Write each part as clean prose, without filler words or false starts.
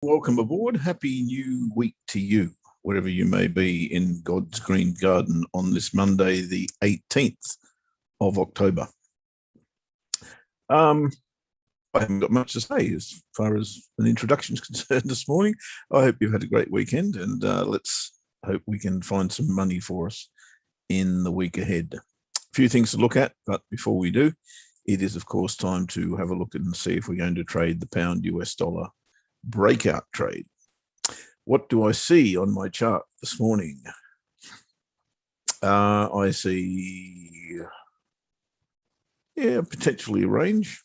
Welcome aboard. Happy new week to you, wherever you may be in God's green garden on this Monday, the 18th of October. I haven't got much to say as far as an introduction is concerned this morning. I hope you've had a great weekend, and let's hope we can find some money for us in the week ahead. A few things to look at, but before we do, it is, of course, time to have a look and see if we're going to trade the pound US dollar breakout trade. What do I see on my chart this morning? I see, potentially a range.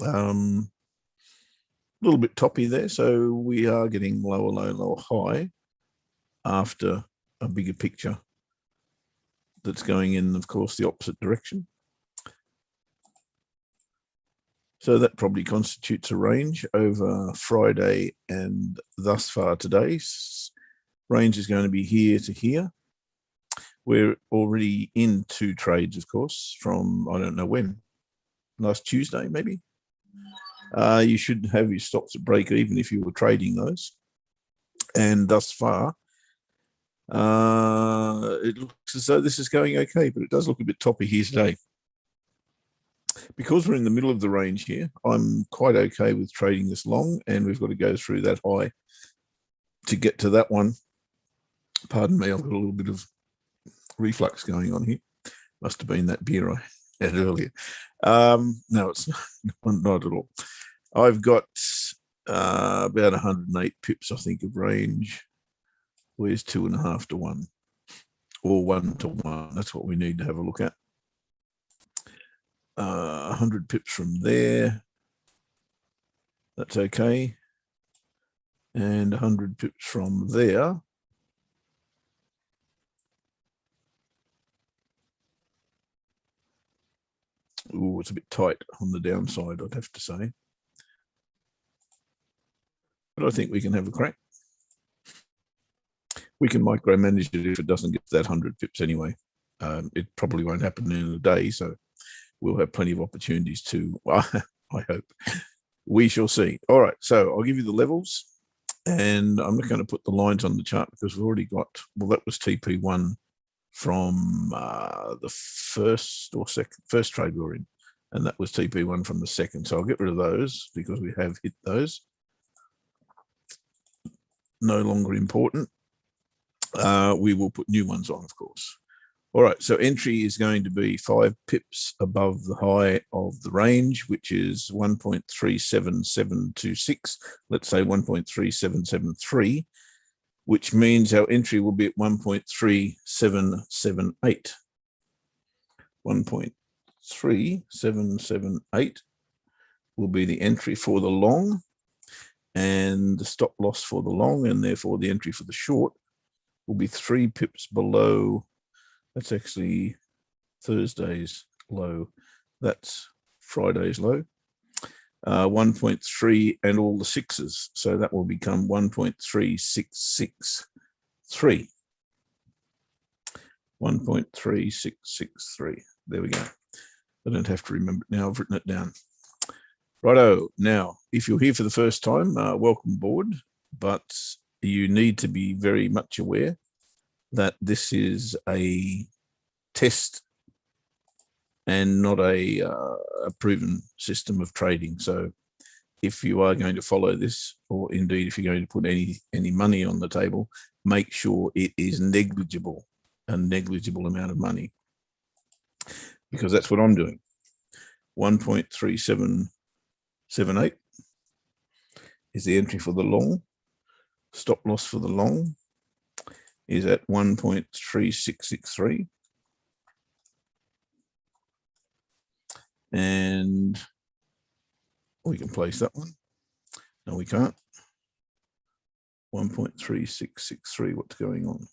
A little bit toppy there, so we are getting lower low, lower high after a bigger picture that's going in, of course, the opposite direction. So that probably constitutes a range over Friday and thus far today. Range is going to be here to here. We're already in two trades, of course, from I don't know when, last Tuesday maybe. You should have your stops at break even if you were trading those. And thus far, it looks as though this is going okay, but it does look a bit toppy here today. Because we're in the middle of the range here, I'm quite okay with trading this long, and we've got to go through that high to get to that one. Pardon me, I've got a little bit of reflux going on here. Must have been that beer I had earlier. No, it's not at all. I've got about 108 pips, I think, of range. Where's 2.5 to 1? Or 1 to 1? That's what we need to have a look at. 100 pips from there. That's okay. And 100 pips from there. Oh, it's a bit tight on the downside, I'd have to say. But I think we can have a crack. We can micromanage it if it doesn't get to that 100 pips anyway. It probably won't happen in a day, so we'll have plenty of opportunities to, I hope. We shall see. All right, so I'll give you the levels, and I'm not going to put the lines on the chart because we've already got, well, that was TP1 from the first trade we were in, and that was TP1 from the second. So I'll get rid of those because we have hit those. No longer important. We will put new ones on, of course. All right, so entry is going to be 5 pips above the high of the range, which is 1.37726, let's say 1.3773, which means our entry will be at 1.3778. 1.3778 will be the entry for the long, and the stop loss for the long, and therefore the entry for the short will be 3 pips below. That's actually Thursday's low. That's Friday's low. 1.3 and all the sixes. So that will become 1.3663. 1.3663. There we go. I don't have to remember it now. I've written it down. Righto. Now, if you're here for the first time, welcome aboard. But you need to be very much aware that this is a test and not a proven system of trading. So if you are going to follow this, or indeed if you're going to put any money on the table, make sure it is negligible, a negligible amount of money, because that's what I'm doing. 1.3778 is the entry for the long. Stop loss for the long is at 1.3663. And we can place that one. No, we can't. 1.3663, what's going on?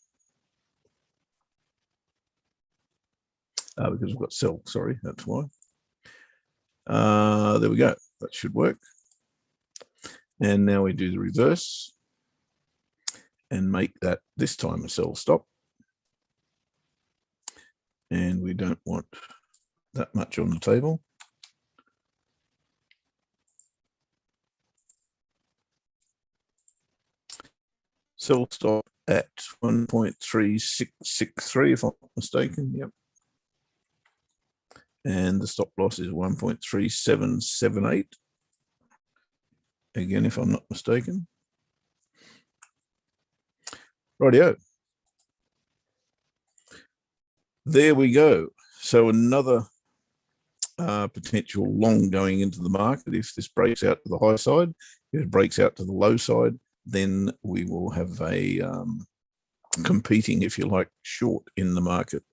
Because we've got sell, sorry, that's why. There we go, that should work. And now we do the reverse and make that this time a sell stop. And we don't want that much on the table. Sell stop at 1.3663, if I'm not mistaken. Yep. And the stop loss is 1.3778. Again, if I'm not mistaken. Rightio. There we go. So another potential long going into the market. If this breaks out to the high side, if it breaks out to the low side, then we will have a competing, if you like, short in the market.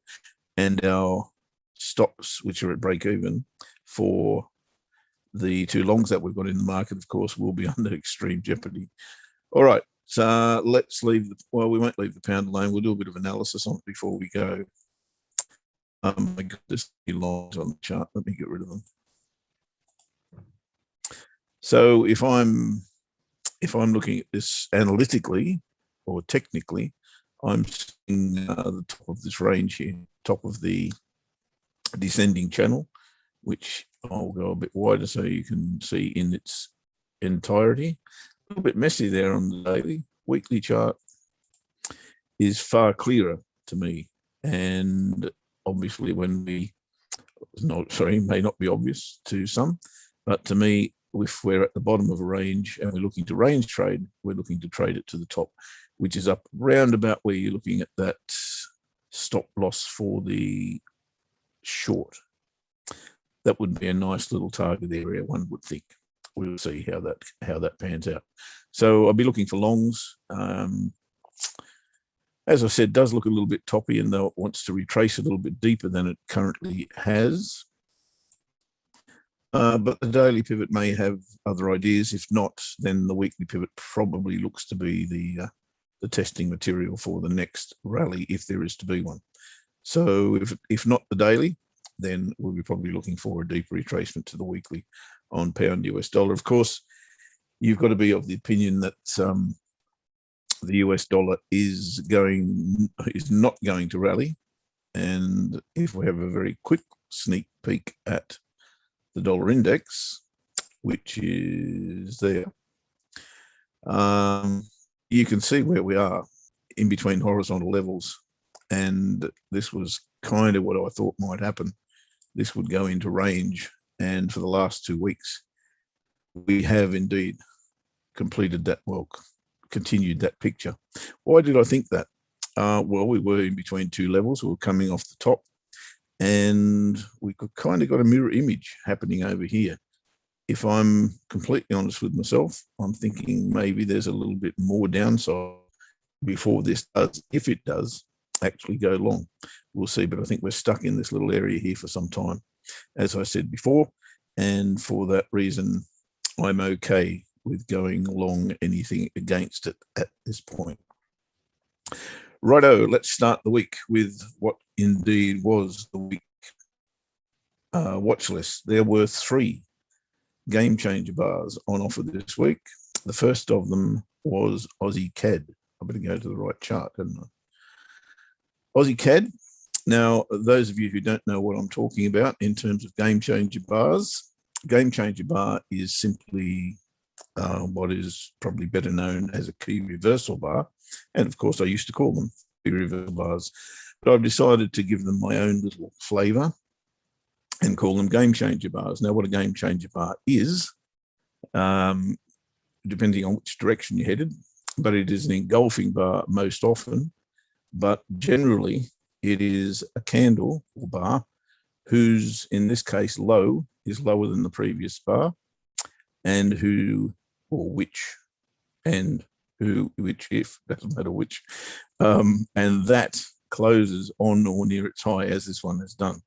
And our stops, which are at break even for the two longs that we've got in the market, of course, will be under extreme jeopardy. All right, so let's leave well, we won't leave the pound alone. We'll do a bit of analysis on it before we go. My goodness, lines on the chart. Let me get rid of them. So if I'm looking at this analytically or technically, I'm seeing the top of this range here, top of the descending channel, which I'll go a bit wider so you can see in its entirety. A little bit messy there on the daily. Weekly chart is far clearer to me. And obviously when we, may not be obvious to some, but to me, if we're at the bottom of a range and we're looking to range trade, we're looking to trade it to the top, which is up round about where you're looking at that stop loss for the short. That would be a nice little target area, one would think. We'll see how that pans out. So I'll be looking for longs. As I said, does look a little bit toppy, and though it wants to retrace a little bit deeper than it currently has. But the daily pivot may have other ideas. If not, then the weekly pivot probably looks to be the testing material for the next rally, if there is to be one. So if not the daily, then we'll be probably looking for a deep retracement to the weekly on pound US dollar. Of course, you've got to be of the opinion that the US dollar is not going to rally. And if we have a very quick sneak peek at the dollar index, which is there, you can see where we are in between horizontal levels. And this was kind of what I thought might happen. This would go into range. And for the last 2 weeks, we have indeed completed that, well, continued that picture. Why did I think that? Well, we were in between two levels. We were coming off the top, and we kind of got a mirror image happening over here. If I'm completely honest with myself, I'm thinking maybe there's a little bit more downside before this does, if it does, actually go long. We'll see, but I think we're stuck in this little area here for some time, as I said before, and for that reason, I'm okay with going long anything against it at this point. Righto, let's start the week with what indeed was the week watch list. There were 3 game changer bars on offer this week. The first of them was Aussie CAD. I better go to the right chart, hadn't I? Aussie CAD. Now, those of you who don't know what I'm talking about in terms of game changer bars, game changer bar is simply what is probably better known as a key reversal bar. And of course, I used to call them key reversal bars, but I've decided to give them my own little flavor and call them game changer bars. Now, what a game changer bar is, depending on which direction you're headed, but it is an engulfing bar most often, but generally it is a candle or bar whose, in this case, low is lower than the previous bar, and which, if, doesn't matter which, and that closes on or near its high, as this one has done.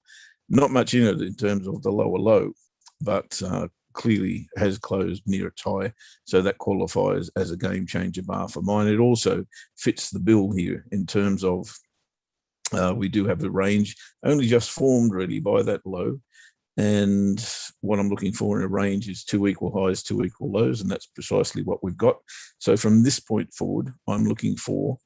Not much in it in terms of the lower low, but clearly has closed near its high. So that qualifies as a game changer bar for mine. It also fits the bill here in terms of we do have a range only just formed really by that low. And what I'm looking for in a range is 2 equal highs, 2 equal lows, and that's precisely what we've got. So from this point forward, I'm looking for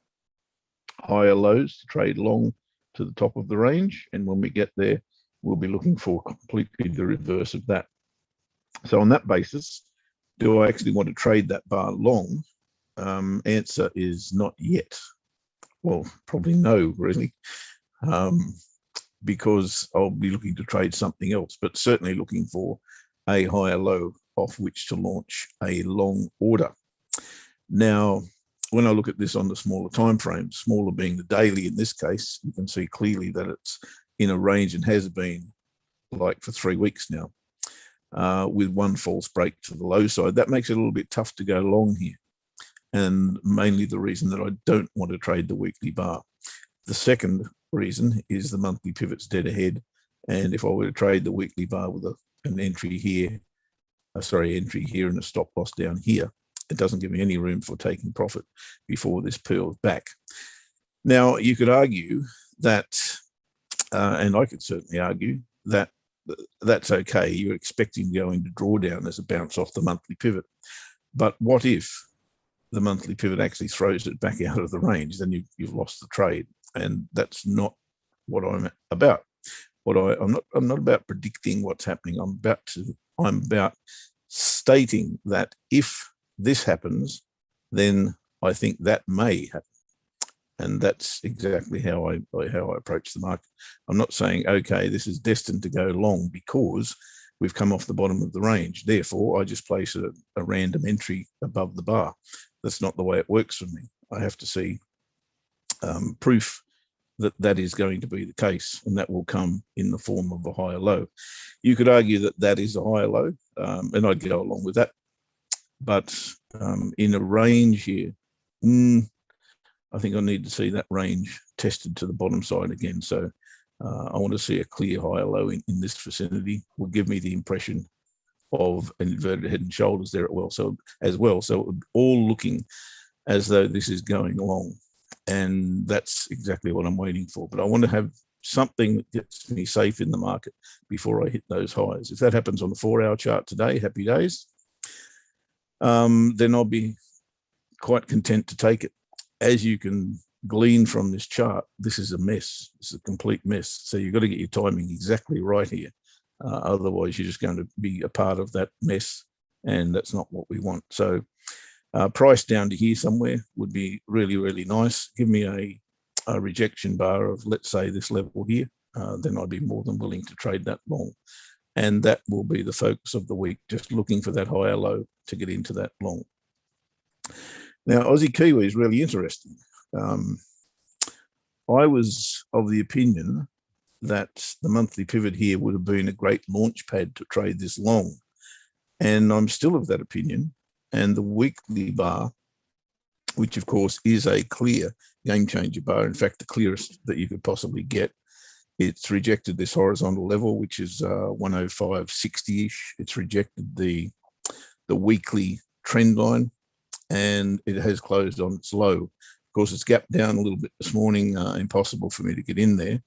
higher lows to trade long to the top of the range. And when we get there, we'll be looking for completely the reverse of that. So on that basis, do I actually want to trade that bar long? Answer is not yet. Well, probably no, really, because I'll be looking to trade something else, but certainly looking for a higher low off which to launch a long order. Now, when I look at this on the smaller time frame, smaller being the daily in this case, you can see clearly that it's in a range and has been like for 3 weeks now, with one false break to the low side. That makes it a little bit tough to go long here, and mainly the reason that I don't want to trade the weekly bar. The second reason is the monthly pivot's dead ahead, and if I were to trade the weekly bar with an entry here, entry here and a stop loss down here, it doesn't give me any room for taking profit before this pearls back. Now, you could argue that, and I could certainly argue that that's okay. You're expecting to go into drawdown as a bounce off the monthly pivot. But what if the monthly pivot actually throws it back out of the range? Then you've lost the trade. And that's not what I'm about. I'm not about predicting what's happening. I'm about stating that if this happens, then I think that may happen. And that's exactly how I approach the market. I'm not saying, okay, this is destined to go long because we've come off the bottom of the range. Therefore, I just place a random entry above the bar. That's not the way it works for me. I have to see proof that is going to be the case, and that will come in the form of a higher low. You could argue that is a higher low, and I'd go along with that. But in a range here, I think I need to see that range tested to the bottom side again. So I want to see a clear higher low in this vicinity. Will give me the impression of an inverted head and shoulders there as well. So all looking as though this is going long. And that's exactly what I'm waiting for. But I want to have something that gets me safe in the market before I hit those highs. If that happens on the 4-hour chart today, happy days. Then I'll be quite content to take it. As you can glean from this chart, this is a mess. This is a complete mess. So you've got to get your timing exactly right here. Otherwise, you're just going to be a part of that mess, and that's not what we want. So price down to here somewhere would be really, really nice. Give me a rejection bar of, let's say, this level here. Then I'd be more than willing to trade that long. And that will be the focus of the week, just looking for that higher low to get into that long. Now, Aussie Kiwi is really interesting. I was of the opinion that the monthly pivot here would have been a great launch pad to trade this long. And I'm still of that opinion. And the weekly bar, which of course is a clear game changer bar, in fact, the clearest that you could possibly get, it's rejected this horizontal level, which is 105.60-ish. It's rejected the weekly trend line, and it has closed on its low. Of course, it's gapped down a little bit this morning, impossible for me to get in there.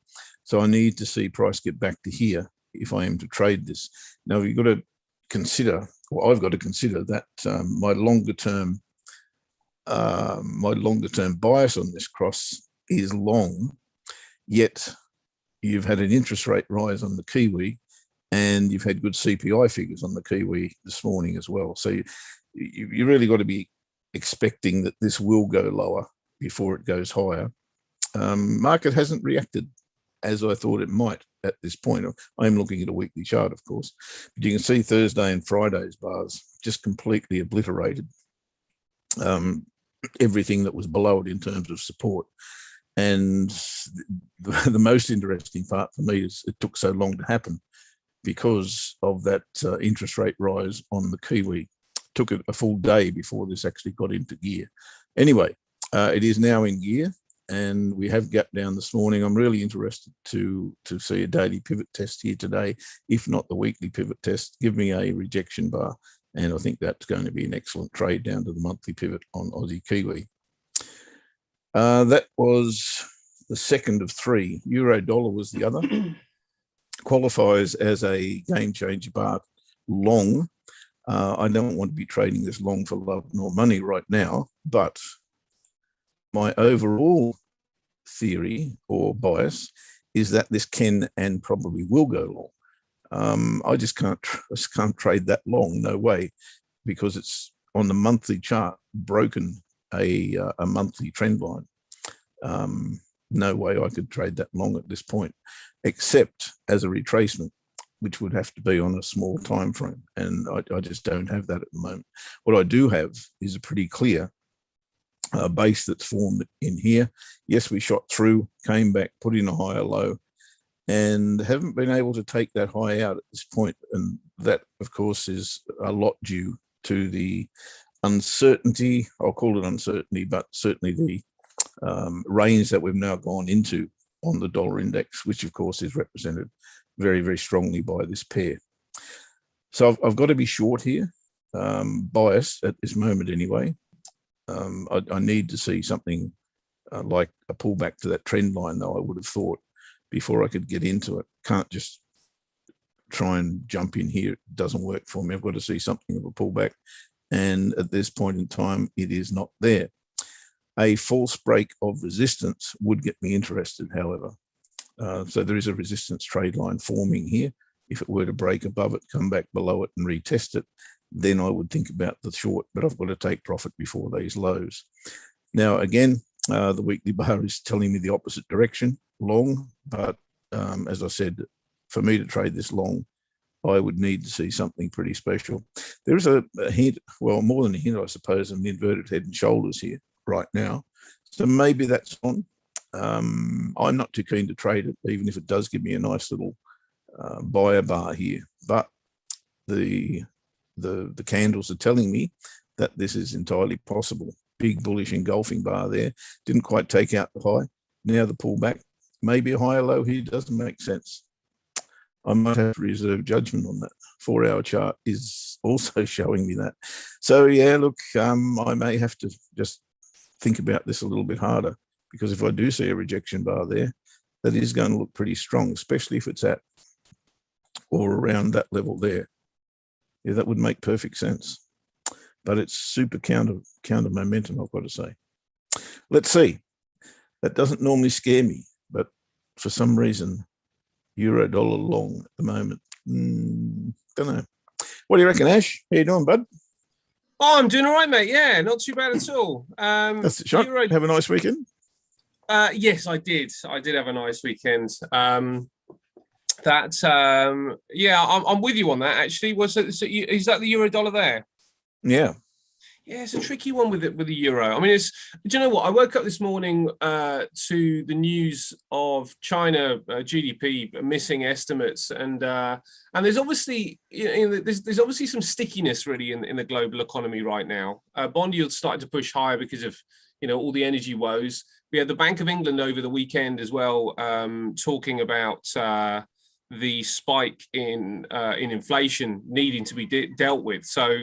So I need to see price get back to here if I am to trade this. Now, you've got to consider, or I've got to consider that my longer term bias on this cross is long, yet you've had an interest rate rise on the Kiwi, and you've had good CPI figures on the Kiwi this morning as well. So you really got to be expecting that this will go lower before it goes higher. Market hasn't reacted as I thought it might at this point. I'm looking at a weekly chart, of course, but you can see Thursday and Friday's bars just completely obliterated everything that was below it in terms of support. And the most interesting part for me is it took so long to happen because of that interest rate rise on the Kiwi. It took it a full day before this actually got into gear. Anyway, it is now in gear, and we have gapped down this morning. I'm really interested to see a daily pivot test here today, if not the weekly pivot test. Give me a rejection bar, and I think that's going to be an excellent trade down to the monthly pivot on Aussie Kiwi. That was the second of three. Euro dollar was the other. Qualifies as a game changer bar long. I don't want to be trading this long for love nor money right now, but my overall theory or bias is that this can and probably will go long. I just can't trade that long, no way, because it's on the monthly chart broken a monthly trend line. No way I could trade that long at this point, except as a retracement, which would have to be on a small time frame. And I just don't have that at the moment. What I do have is a pretty clear base that's formed in here. Yes, we shot through, came back, put in a higher low, and haven't been able to take that high out at this point. And that, of course, is a lot due to the uncertainty. I'll call it uncertainty, but certainly the range that we've now gone into on the dollar index, which of course is represented very, very strongly by this pair. So I've got to be short here, biased at this moment anyway. I need to see something like a pullback to that trend line, though, I would have thought, before I could get into it. Can't just try and jump in here. It doesn't work for me. I've got to see something of a pullback. And at this point in time, it is not there. A false break of resistance would get me interested, however. So there is a resistance trade line forming here. If it were to break above it, come back below it and retest it, then I would think about the short, but I've got to take profit before these lows. Now, again, the weekly bar is telling me the opposite direction, long, but as I said, for me to trade this long, I would need to see something pretty special. There is a hint, well, more than a hint, I suppose, of an inverted head and shoulders here right now. So maybe that's on. I'm not too keen to trade it, even if it does give me a nice little buyer bar here. But the candles are telling me that this is entirely possible. Big bullish engulfing bar there. Didn't quite take out the high. Now the pullback. Maybe a higher low here doesn't make sense. I might have to reserve judgment on that. 4-hour chart is also showing me that. So yeah, look, I may have to just think about this a little bit harder, because if I do see a rejection bar there, that is going to look pretty strong, especially if it's at or around that level there. Yeah, that would make perfect sense. But it's super counter momentum, I've got to say. Let's see. That doesn't normally scare me, but for some reason, euro dollar long at the moment. Don't know. What do you reckon, Ash? How you doing, bud? Oh, I'm doing all right, mate. Yeah, not too bad at all. That's the shot. Have a nice weekend. Yes, I did. I did have a nice weekend. Yeah, I'm with you on that. Actually, is that the euro dollar there? Yeah. Yeah, it's a tricky one with the euro. I mean, do you know what? I woke up this morning to the news of China GDP missing estimates, and there's obviously there's obviously some stickiness really in the global economy right now. Bond yields started to push higher because of all the energy woes. We had the Bank of England over the weekend as well, talking about the spike in inflation needing to be dealt with. So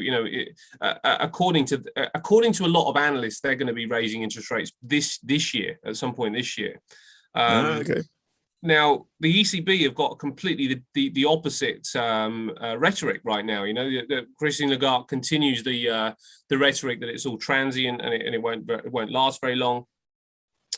according to a lot of analysts, they're going to be raising interest rates this year at some point this year. Okay. Now the ECB have got completely the opposite rhetoric right now. Christine Lagarde continues the rhetoric that it's all transient and it won't last very long.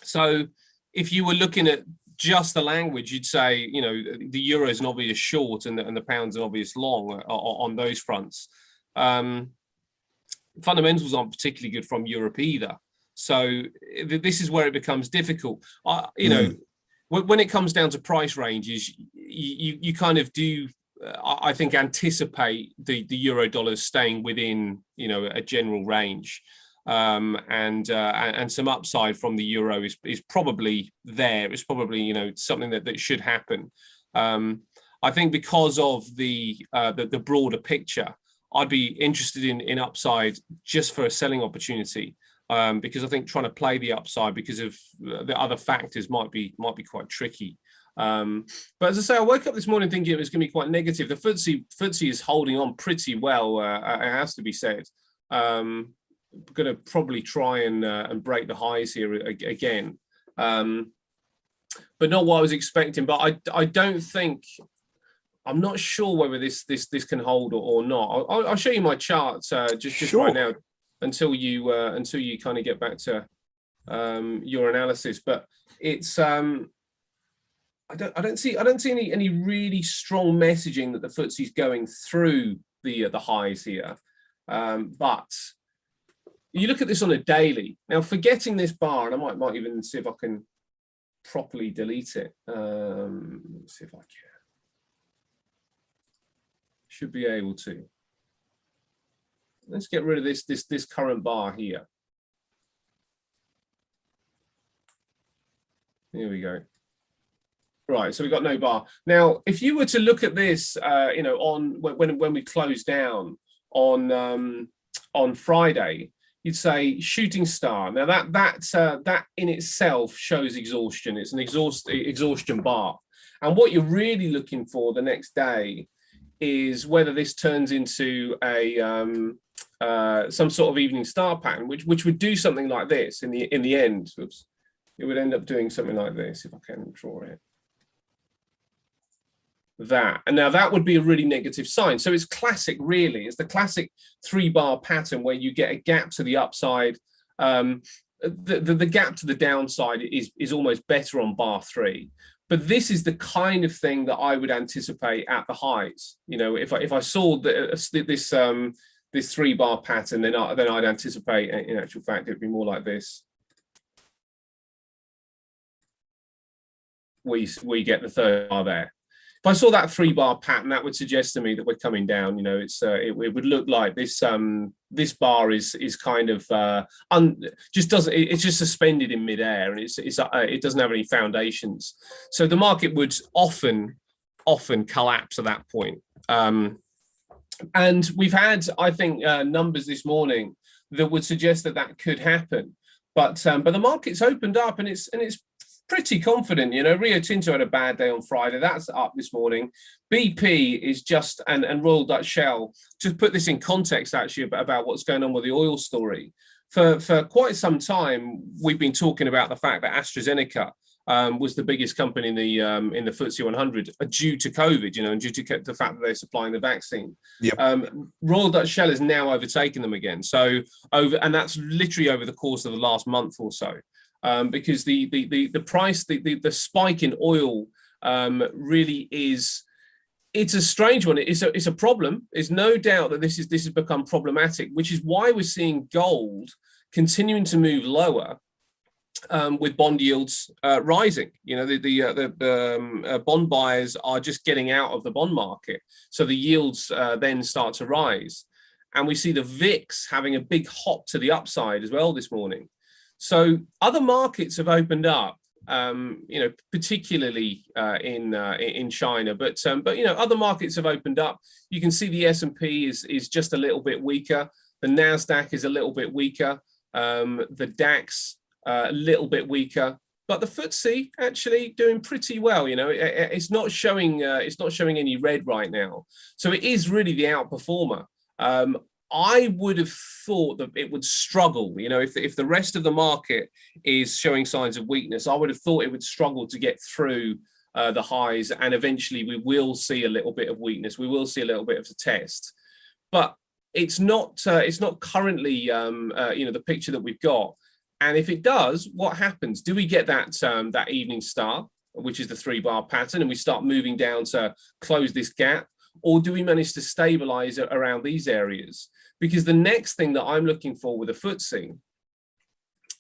So if you were looking at just the language, you'd say, the euro is an obvious short and the pound's an obvious long on those fronts. Fundamentals aren't particularly good from Europe either. So this is where it becomes difficult. When it comes down to price ranges, you kind of do, I think, anticipate the euro dollar staying within, a general range. And some upside from the euro is probably there. It's probably something that should happen. I think because of the broader picture, I'd be interested in upside just for a selling opportunity, because I think trying to play the upside because of the other factors might be quite tricky. But as I say, I woke up this morning thinking it was going to be quite negative. The FTSE is holding on pretty well. It has to be said. Going to probably try and break the highs here again, but not what I was expecting. But I don't think, I'm not sure whether this can hold or not. I'll show you my charts just sure. Right now until you kind of get back to your analysis. But it's I don't see any really strong messaging that the FTSE is going through the highs here, but you look at this on a daily. Now, forgetting this bar, and I might even see if I can properly delete it. Let's see if I can. Should be able to. Let's get rid of this current bar here. Here we go. Right, so we've got no bar. Now, if you were to look at this, you know, on when we close down on Friday, you'd say shooting star. Now that in itself shows exhaustion. It's an exhaustion bar, and what you're really looking for the next day is whether this turns into a some sort of evening star pattern, which would do something like this in the end. Oops. It would end up doing something like this if I can draw it. That, and now that would be a really negative sign. So it's classic, really. It's the classic 3-bar pattern where you get a gap to the upside. The gap to the downside is almost better on bar 3. But this is the kind of thing that I would anticipate at the highs. You know, if I saw this 3-bar pattern, then I'd anticipate, in actual fact, it'd be more like this. We get the 3rd bar there. If I saw that 3-bar pattern, that would suggest to me that we're coming down. You know, it would look like this. This bar is kind of it's just suspended in midair, and it doesn't have any foundations. So the market would often collapse at that point. And we've had, I think, numbers this morning that would suggest that could happen. But the market's opened up, and it's pretty confident. You know, Rio Tinto had a bad day on Friday. That's up this morning. BP is just, and Royal Dutch Shell, to put this in context actually about what's going on with the oil story. For quite some time, we've been talking about the fact that Astrazeneca was the biggest company in the FTSE 100 due to COVID, you know, and due to the fact that they're supplying the vaccine. Yep. Royal Dutch Shell has now overtaken them again. So and that's literally over the course of the last month or so. Because the price, the spike in oil really is, it's a strange one. It's a problem. There's no doubt that this has become problematic, which is why we're seeing gold continuing to move lower, with bond yields rising. You know, the bond buyers are just getting out of the bond market, so the yields then start to rise, and we see the VIX having a big hop to the upside as well this morning. So other markets have opened up, you know, particularly in China, but you know, other markets have opened up. You can see the S&P is just a little bit weaker. The Nasdaq is a little bit weaker. The DAX a little bit weaker, but the FTSE actually doing pretty well. You know, it's not showing any red right now, so it is really the outperformer. I would have thought that it would struggle, you know, if the rest of the market is showing signs of weakness, I would have thought it would struggle to get through the highs, and eventually we will see a little bit of weakness. We will see a little bit of a test, but it's not currently, you know, the picture that we've got. And if it does, what happens? Do we get that evening star, which is the 3-bar pattern, and we start moving down to close this gap? Or do we manage to stabilize around these areas? Because the next thing that I'm looking for with a FTSE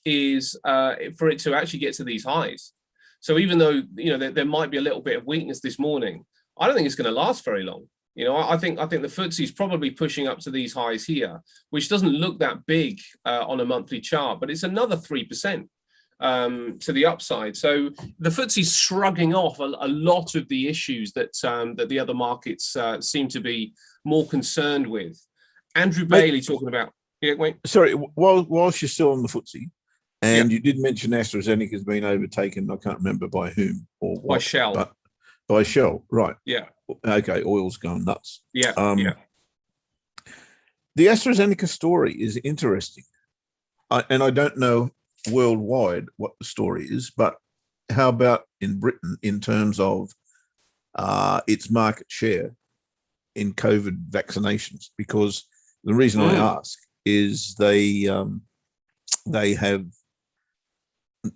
is for it to actually get to these highs. So even though, you know, there might be a little bit of weakness this morning, I don't think it's going to last very long. You know, I think the FTSE is probably pushing up to these highs here, which doesn't look that big on a monthly chart, but it's another 3%. To the upside. So the FTSE is shrugging off a lot of the issues that the other markets seem to be more concerned with. Andrew Bailey talking about. Yeah, wait. Sorry, whilst you're still on the FTSE, and you did mention AstraZeneca has been overtaken. I can't remember by whom or what. By Shell. But by Shell, right? Yeah. Okay, oil's going nuts. Yeah. The AstraZeneca story is interesting, and I don't know worldwide what the story is, but how about in Britain in terms of its market share in COVID vaccinations? Because the reason I ask is they have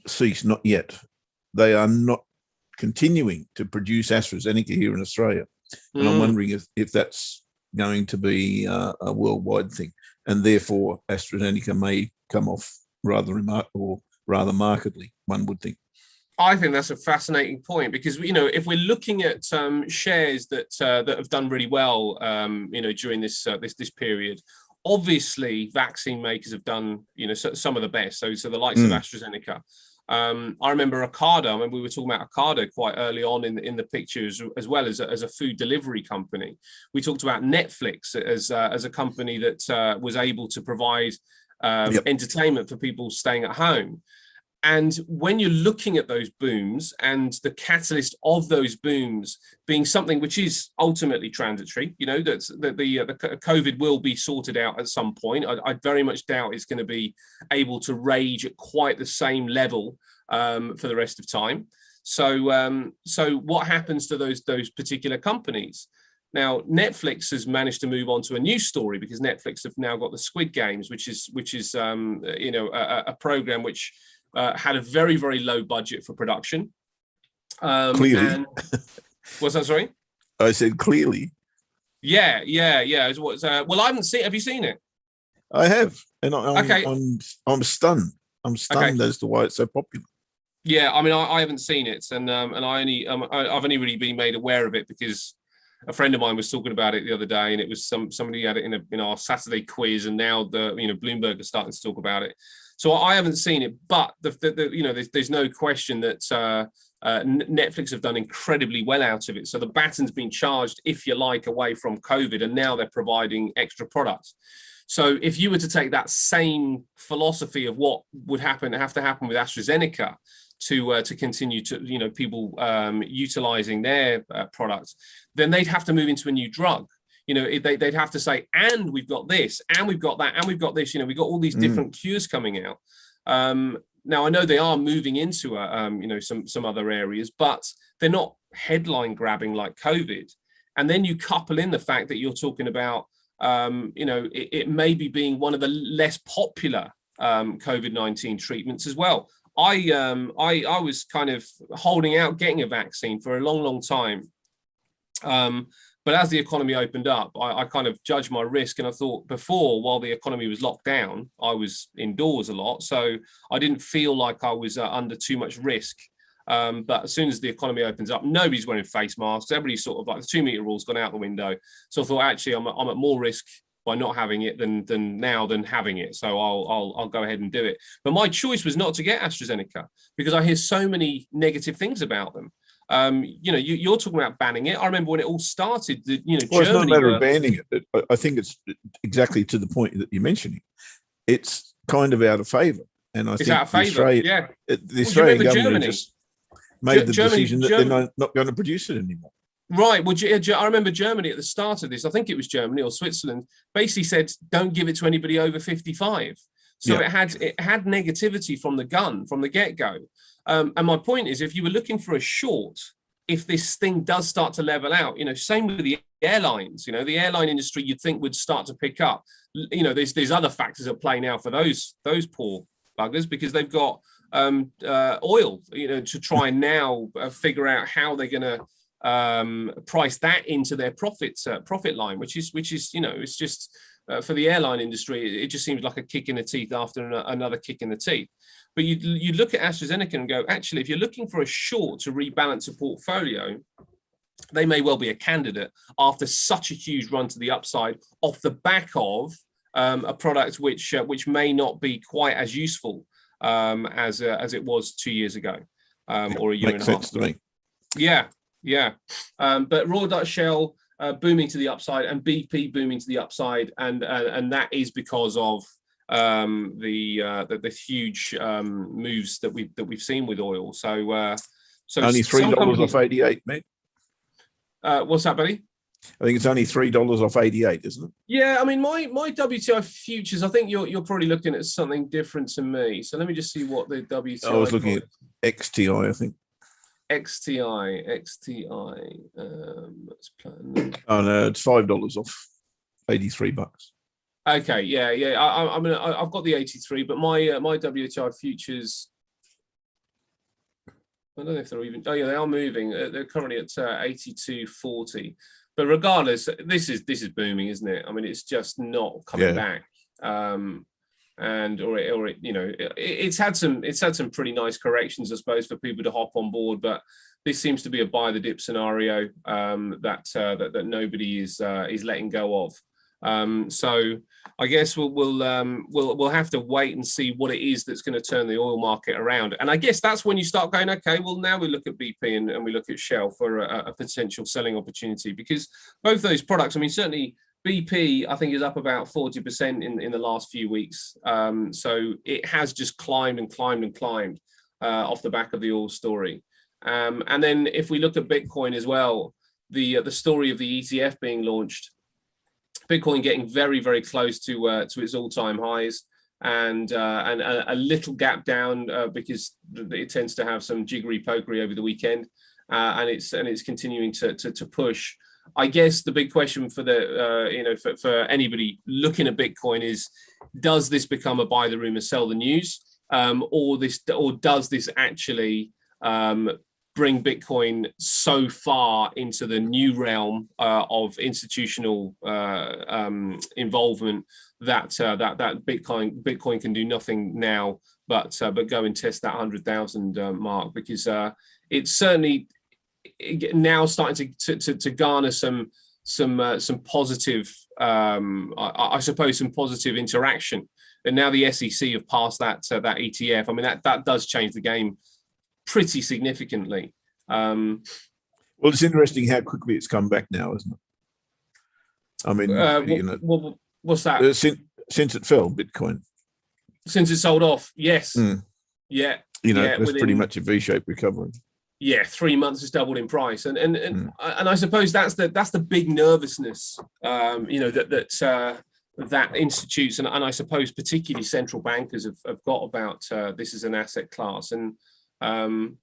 ceased, not yet. They are not continuing to produce AstraZeneca here in Australia, and I'm wondering if that's going to be a worldwide thing, and therefore AstraZeneca may come off rather markedly, one would think. I think that's a fascinating point because, you know, if we're looking at shares that have done really well, you know, during this period, obviously vaccine makers have done, you know, some of the best. So the likes of AstraZeneca. I remember Ocado. We were talking about Ocado quite early on in the pictures, as well as a food delivery company. We talked about Netflix as a company that was able to provide entertainment for people staying at home. And when you're looking at those booms and the catalyst of those booms being something which is ultimately transitory, you know, that the COVID will be sorted out at some point. I very much doubt it's going to be able to rage at quite the same level for the rest of time. So what happens to those particular companies? Now, Netflix has managed to move on to a new story because Netflix have now got the Squid Games, which is you know, a program which had a very, very low budget for production. Clearly. And, what's that, sorry? I said clearly. Yeah. Well, I haven't seen. Have you seen it? I have, and Okay. I'm stunned. I'm stunned as to why it's so popular. Yeah, I mean, I haven't seen it, and I've only really been made aware of it because a friend of mine was talking about it the other day, and it was somebody had it in our Saturday quiz, and now Bloomberg is starting to talk about it. So I haven't seen it, but you know, there's no question that Netflix have done incredibly well out of it. So the baton's been charged, if you like, away from COVID, and now they're providing extra products. So if you were to take that same philosophy of what would have to happen with AstraZeneca to continue to, you know, people utilizing their products, then they'd have to move into a new drug. You know, they'd have to say, and we've got this, and we've got that, and we've got this. You know, we've got all these different cures coming out. Now, I know they are moving into, you know, some other areas, but they're not headline grabbing like COVID. And then you couple in the fact that you're talking about, you know, it may be being one of the less popular COVID-19 treatments as well. I was kind of holding out getting a vaccine for a long, long time. But as the economy opened up, I kind of judged my risk, and I thought before, while the economy was locked down, I was indoors a lot, so I didn't feel like I was under too much risk. But as soon as the economy opens up, nobody's wearing face masks. Everybody's sort of like the 2-meter rule's gone out the window. So I thought, actually, I'm at more risk by not having it than having it. So I'll go ahead and do it. But my choice was not to get AstraZeneca because I hear so many negative things about them. You know, you're talking about banning it. I remember when it all started. You know, well, Germany it's not a matter of banning it. I think it's exactly to the point that you're mentioning. It's kind of out of favour, and I think out of favour. Yeah, the Australian government just made the decision that they're not going to produce it anymore. Right. Well, I remember Germany at the start of this. I think it was Germany or Switzerland. Basically said, don't give it to anybody over 55. So it had negativity from the get-go. And my point is, if you were looking for a short, if this thing does start to level out, you know, same with the airlines, you know, the airline industry you'd think would start to pick up. You know, there's other factors at play now for those poor buggers because they've got oil, you know, to try and now figure out how they're going to price that into their profit line, which is you know, it's just for the airline industry, it just seems like a kick in the teeth after another kick in the teeth. But you look at AstraZeneca and go, actually, if you're looking for a short to rebalance a portfolio, they may well be a candidate after such a huge run to the upside off the back of a product which may not be quite as useful as it was 2 years ago or a year and a half. Makes sense to me. Yeah. But Royal Dutch Shell booming to the upside and BP booming to the upside, and that is because of the huge moves that we've seen with oil. So only $3 off 88, mate. What's that, buddy? I think it's only $3 off 88, isn't it? Yeah, I mean, my WTI futures, I think you're probably looking at something different to me. So let me just see what the WTI. I was looking at XTI, I think. XTI. Let's plan. Oh no, it's $5 off 83 bucks. Okay, yeah. I mean, I've got the 83, but my WTI futures, I don't know if they're even. Oh yeah, they are moving. They're currently at 82.40. but regardless, this is booming, isn't it? I mean, it's just not coming back. And it's had some pretty nice corrections, I suppose, for people to hop on board, but this seems to be a buy the dip scenario that nobody is letting go of. So I guess we'll have to wait and see what it is that's going to turn the oil market around. And I guess that's when you start going, okay, well, now we look at BP and we look at Shell for a potential selling opportunity, because both those products, I mean, certainly BP, I think, is up about 40% in the last few weeks. So it has just climbed and climbed and climbed off the back of the oil story. And then if we look at Bitcoin as well, the story of the ETF being launched, Bitcoin getting very, very close to its all-time highs, and a little gap down because it tends to have some jiggery pokery over the weekend, and it's continuing to push. I guess the big question for for anybody looking at Bitcoin is, does this become a buy the rumor, sell the news, or does this actually bring Bitcoin so far into the new realm of institutional involvement that Bitcoin can do nothing now but go and test that 100,000 mark, because it's certainly now starting to garner some positive, I suppose, some positive interaction. And now the SEC have passed that ETF. I mean, that does change the game pretty significantly. Well, it's interesting how quickly it's come back now, isn't it? I mean, what's that? Since it fell, Bitcoin. Since it sold off, yes. Yeah. It was pretty much a V-shaped recovery. Yeah, 3 months has doubled in price, and I suppose that's the big nervousness, that institutes and I suppose particularly central bankers have got about this as an asset class. And I've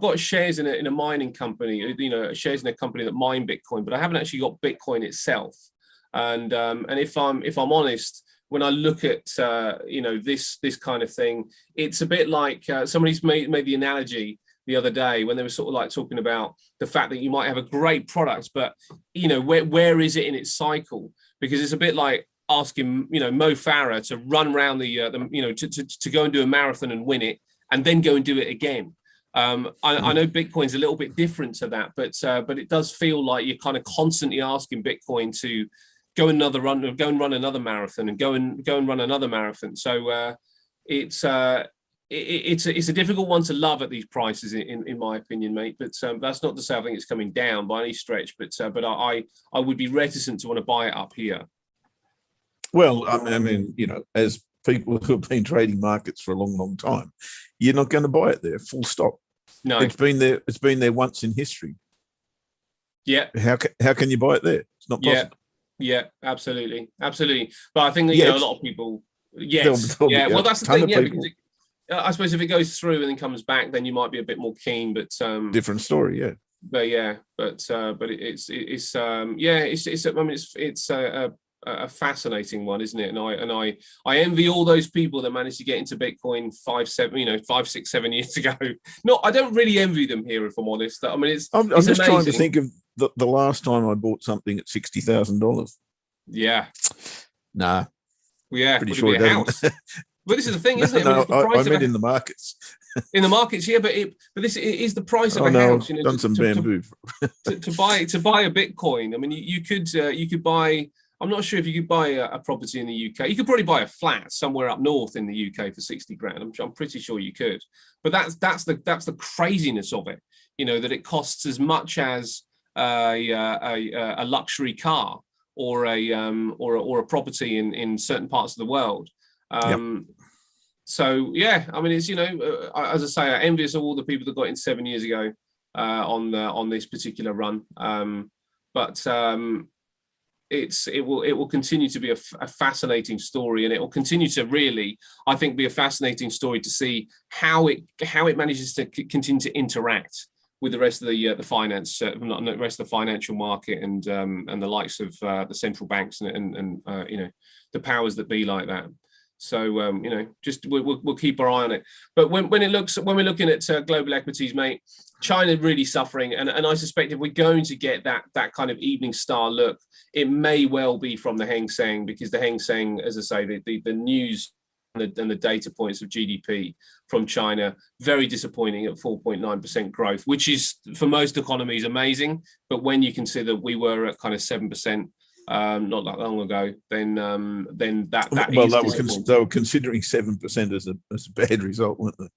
got shares in a mining company, shares in a company that mine Bitcoin, but I haven't actually got Bitcoin itself. And if I'm honest, when I look at this kind of thing, it's a bit like somebody's made the analogy the other day when they were sort of like talking about the fact that you might have a great product, but where is it in its cycle? Because it's a bit like asking Mo Farah to run around to go and do a marathon and win it, and then go and do it again. I know Bitcoin's a little bit different to that, but it does feel like you're kind of constantly asking Bitcoin to go and run another marathon, and go and run another marathon. So it's a difficult one to love at these prices, in my opinion, mate. But that's not to say I think it's coming down by any stretch. But I would be reticent to want to buy it up here. Well, I mean, as people who have been trading markets for a long, long time, you're not going to buy it there. Full stop. No, it's been there. It's been there once in history. Yeah. How can you buy it there? It's not possible. Yeah, absolutely. But I think that a lot of people. Yes. Well, that's the thing. Yeah, because I suppose if it goes through and then comes back, then you might be a bit more keen. But different story. Yeah. But it's a fascinating one, isn't it? And I envy all those people that managed to get into Bitcoin 5, 6, 7 years ago. No, I don't really envy them here, if I'm honest. I mean, I'm just amazing. Trying to think of the last time I bought something at $60,000. Yeah. Nah. Yeah. Pretty sure it doesn't. But this is the thing, isn't it? No, I meant in the markets. In the markets, yeah, but this is the price of a house. Done some bamboo to buy a Bitcoin. I mean, you could buy. I'm not sure if you could buy a property in the UK. You could probably buy a flat somewhere up north in the UK for 60 grand. I'm pretty sure you could. But that's the craziness of it. That it costs as much as a luxury car or a property in certain parts of the world. So yeah, I mean, it's as I say, I'm envious of all the people that got in 7 years ago on this particular run. But it will continue to be a fascinating story, and it will continue to really, I think, be a fascinating story to see how it manages to continue to interact with the rest of the finance, not the rest of the financial market, and the likes of the central banks and the powers that be like that. So just we'll keep our eye on it. But when we're looking at global equities, mate, China really suffering, and I suspect if we're going to get that kind of evening star look, it may well be from the Hang Seng, because the Hang Seng, as I say, the news and the data points of GDP from China, very disappointing at 4.9% growth, which is for most economies amazing. But when you consider we were at kind of 7%. Not that long ago, then that well, is they were considering 7% as a bad result, weren't they?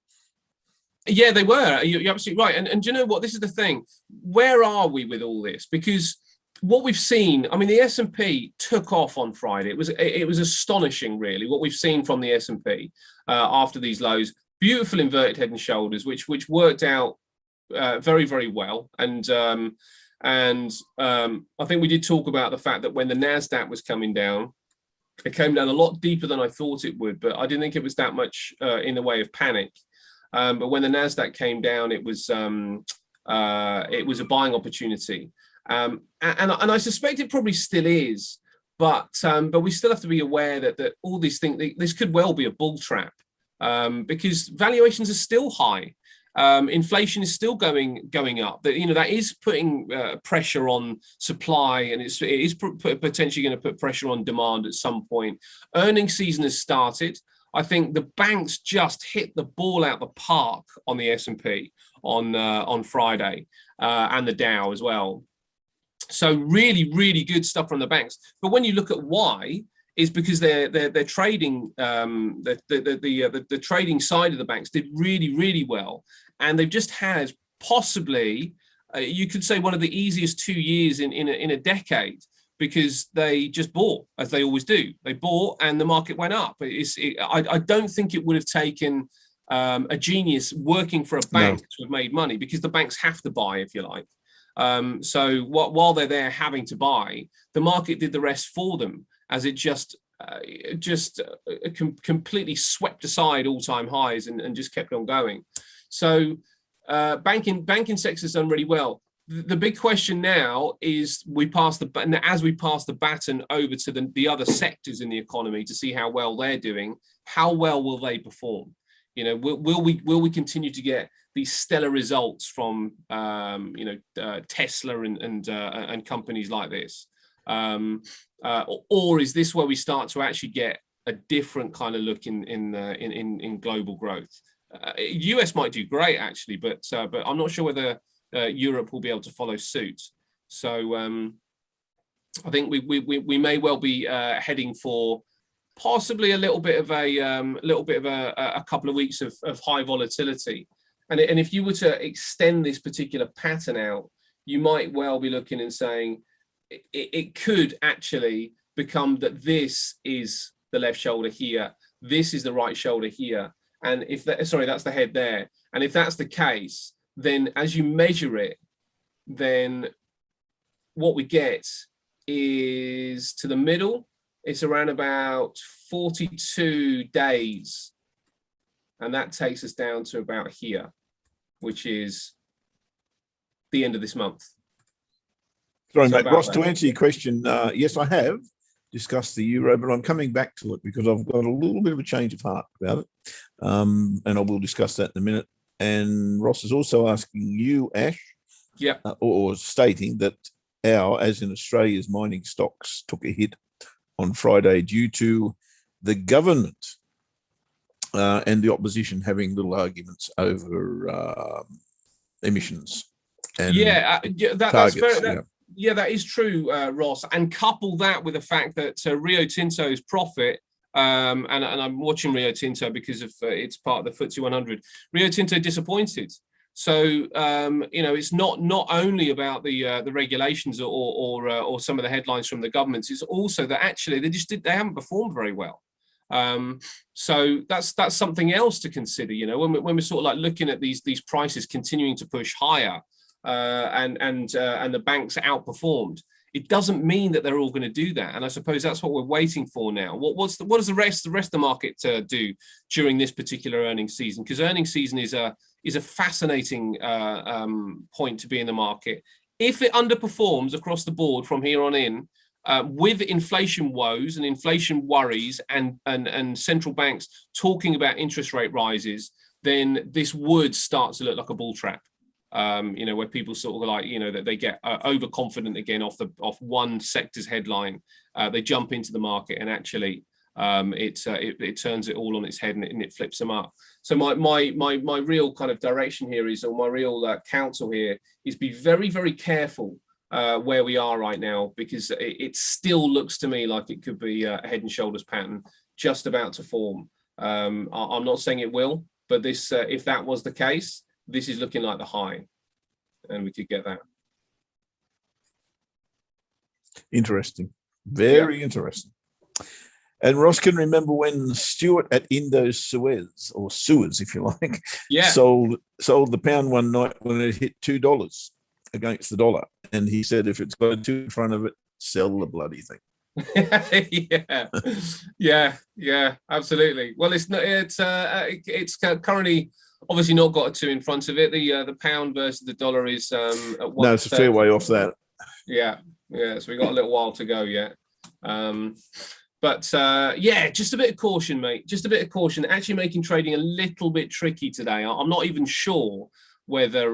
Yeah, they were. You're absolutely right. And do you know what? This is the thing. Where are we with all this? Because what we've seen, I mean, the S&P took off on Friday. It was astonishing, really, what we've seen from the S&P after these lows. Beautiful inverted head and shoulders, which worked out very, very well. And I think we did talk about the fact that when the NASDAQ was coming down, it came down a lot deeper than I thought it would, but I didn't think it was that much in the way of panic. But when the NASDAQ came down, it was a buying opportunity. And I suspect it probably still is, but we still have to be aware that all these things, this could well be a bull trap, because valuations are still high. Inflation is still going up. That is putting pressure on supply, and it is potentially going to put pressure on demand at some point. Earnings season has started. I think the banks just hit the ball out the park on the S&P on Friday, and the Dow as well. So really, really good stuff from the banks. But when you look at why, is because they're trading, the trading side of the banks did really, really well, and they've just had possibly you could say one of the easiest 2 years in a decade, because they just bought, as they always do. They bought and the market went up. I don't think it would have taken a genius working for a bank to have made money, because the banks have to buy, if you like. So while they're there having to buy, the market did the rest for them, as it just completely swept aside all-time highs and just kept on going. So banking sector's done really well. The big question now is, as we pass the baton over to the other sectors in the economy to see how well they're doing, how well will they perform? Will we continue to get these stellar results from Tesla and companies like this, or is this where we start to actually get a different kind of look in global growth? US might do great actually, but I'm not sure whether Europe will be able to follow suit. So I think we may well be heading for possibly a little bit of a couple of weeks of high volatility. And if you were to extend this particular pattern out, you might well be looking and saying it could actually become that this is the left shoulder here, this is the right shoulder here, and if that, sorry, that's the head there. And if that's the case, then as you measure it, then what we get is to the middle, it's around about 42 days. And that takes us down to about here, which is the end of this month. Sorry, mate, Ross, to answer your question, yes, I have discussed the euro, but I'm coming back to it because I've got a little bit of a change of heart about it. And I will discuss that in a minute. And Ross is also asking you, Ash, or stating that as in Australia's mining stocks, took a hit on Friday due to the government and the opposition having little arguments over emissions. And that's fair. Yeah, that is true, Ross. And couple that with the fact that Rio Tinto's profit, and I'm watching Rio Tinto because of it's part of the FTSE 100. Rio Tinto disappointed. So it's not only about the regulations or some of the headlines from the governments. It's also that actually they haven't performed very well. So that's something else to consider. When we're sort of like looking at these prices continuing to push higher, and the banks outperformed, it doesn't mean that they're all going to do that. And I suppose that's what we're waiting for now. What does the rest of the market do during this particular earnings season? Because earnings season is a fascinating point to be in the market. If it underperforms across the board from here on in, with inflation woes and inflation worries and central banks talking about interest rate rises, then this would start to look like a bull trap. Where people sort of like, that they get overconfident again off one sector's headline. They jump into the market and actually it turns it all on its head and it flips them up. So my real kind of direction here is, or my real counsel here is, be very, very careful where we are right now, because it still looks to me like it could be a head and shoulders pattern just about to form. I'm not saying it will, but this, if that was the case, this is looking like the high, and we could get that. Interesting, very interesting. And Ross can remember when Stuart at Indo-Suez, or Suez, if you like, sold the pound one night when it hit $2 against the dollar, and he said, if it's got a 2 in front of it, sell the bloody thing. yeah, absolutely. Well, it's currently obviously not got a 2 in front of it. The pound versus the dollar is at 1. No, it's a fair way off that. Yeah. So we got a little while to go yet. But just a bit of caution, mate. Just a bit of caution. Actually making trading a little bit tricky today. I'm not even sure whether,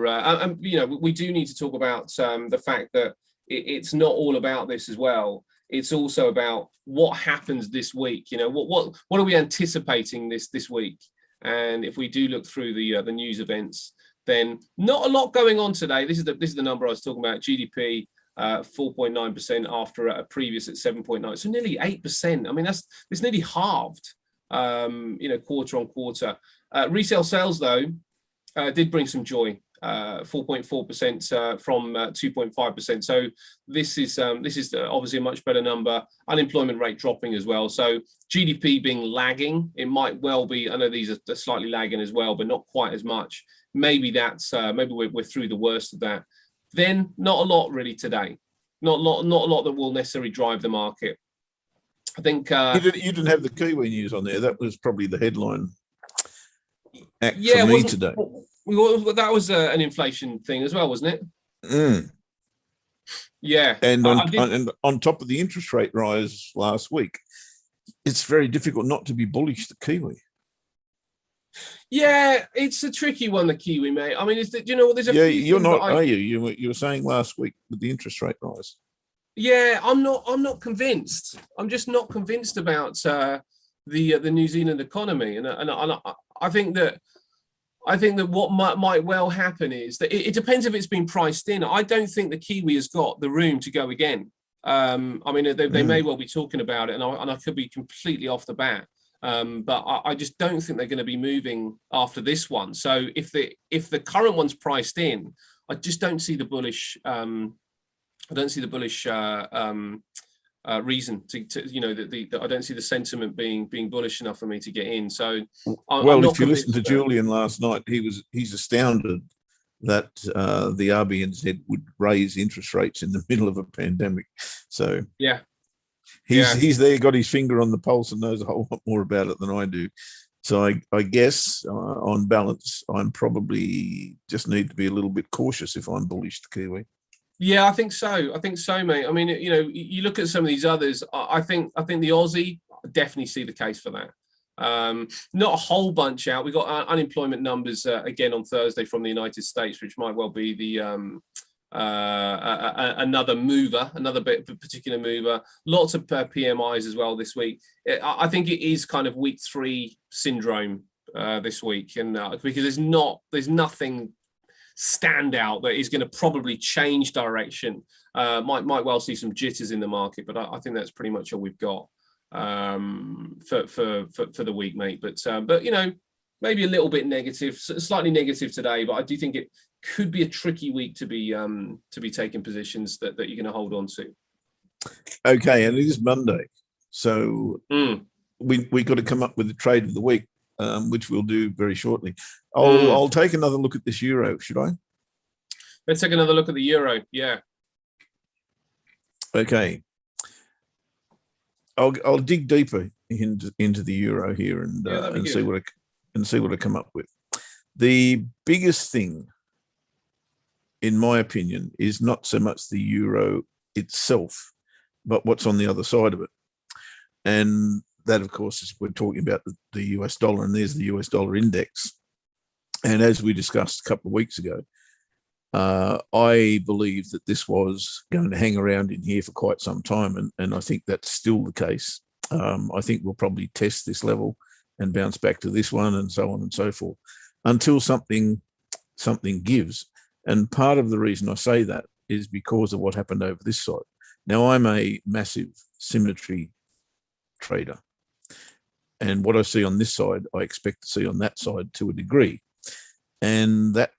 we do need to talk about the fact that it's not all about this as well. It's also about what happens this week. What are we anticipating this week? And if we do look through the news events, then not a lot going on today. This is the number I was talking about. GDP 4.9% after a previous at 7.9, so nearly 8%. I mean, it's nearly halved, quarter on quarter. Resale sales though did bring some joy, 4.4% from 2.5%. So this is obviously a much better number. Unemployment rate dropping as well. So GDP being lagging, it might well be. I know these are slightly lagging as well, but not quite as much. Maybe that's maybe we're through the worst of that. Then not a lot really today. Not a lot that will necessarily drive the market. I think you didn't have the Kiwi news on there. That was probably the headline act for me today. That was an inflation thing as well, wasn't it? Mm. Yeah. And on top of the interest rate rise last week, it's very difficult not to be bullish the Kiwi. Yeah, it's a tricky one, the Kiwi, mate. I mean, there's a few you're not, are you? You were saying last week with the interest rate rise. Yeah, I'm not convinced. I'm just not convinced about the New Zealand economy, and I think that what might well happen is that it depends if it's been priced in. I don't think the Kiwi has got the room to go again. I mean, they may well be talking about it, and I could be completely off the bat. But I just don't think they're going to be moving after this one. So if the current one's priced in, I just don't see the bullish. I don't see the bullish reason to I don't see the sentiment being bullish enough for me to get in. So if you listen to Julian last night, he's astounded that the RBNZ would raise interest rates in the middle of a pandemic. So yeah. He's there, got his finger on the pulse, and knows a whole lot more about it than I do. So I guess on balance, I'm probably just need to be a little bit cautious if I'm bullish to Kiwi. Yeah, I think so, mate. I mean, you look at some of these others. I think the Aussie, I definitely see the case for that. Not a whole bunch out. We got unemployment numbers again on Thursday from the United States, which might well be the another particular mover. Lots of PMIs as well this week. I think it is kind of week 3 syndrome this week, and because there's nothing standout that is going to probably change direction. Might well see some jitters in the market, but I think that's pretty much all we've got for the week, mate. But maybe a little bit negative, slightly negative today, but I do think it could be a tricky week to be taking positions that you're going to hold on to. Okay, and it is Monday, so we got to come up with the trade of the week, which we'll do very shortly. I'll take another look at this euro. Should I? Let's take another look at the euro. Yeah. Okay. I'll dig deeper into the euro here and see what I come up with. The biggest thing, in my opinion, is not so much the euro itself, but what's on the other side of it? And that, of course, is we're talking about the US dollar, and there's the US dollar index. And as we discussed a couple of weeks ago, I believe that this was going to hang around in here for quite some time, and I think that's still the case. I think we'll probably test this level and bounce back to this one, and so on and so forth, until something gives. And part of the reason I say that is because of what happened over this side. Now, I'm a massive symmetry trader, and what I see on this side, I expect to see on that side to a degree. And that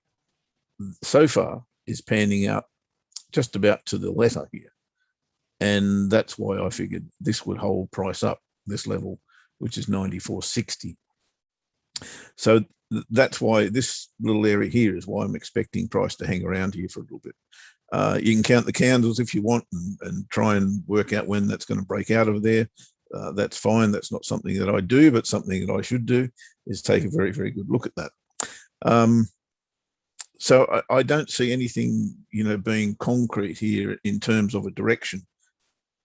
so far is panning out just about to the letter here. And that's why I figured this would hold price up, this level, which is 94.60. So that's why this little area here is why I'm expecting price to hang around here for a little bit. You can count the candles if you want and try and work out when that's going to break out of there. That's fine. That's not something that I do, but something that I should do is take a very, very good look at that. So I don't see anything, being concrete here in terms of a direction.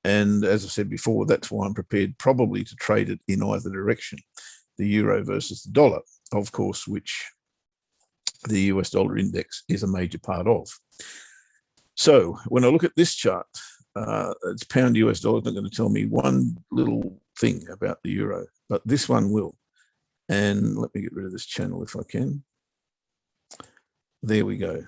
And as I said before, that's why I'm prepared probably to trade it in either direction, the euro versus the dollar, of course, which the US dollar index is a major part of. So when I look at this chart, it's pound US dollar. It's not going to tell me one little thing about the euro, but this one will. And let me get rid of this channel if I can. There we go.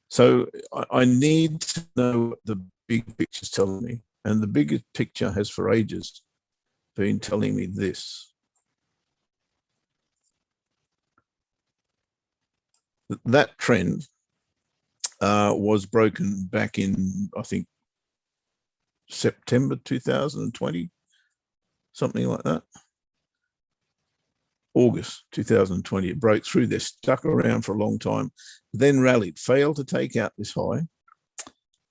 So I need to know what the big picture's telling me. And the bigger picture has for ages been telling me this. That trend was broken back in, I think, September 2020, something like that. August 2020, it broke through this, stuck around for a long time, then rallied, failed to take out this high,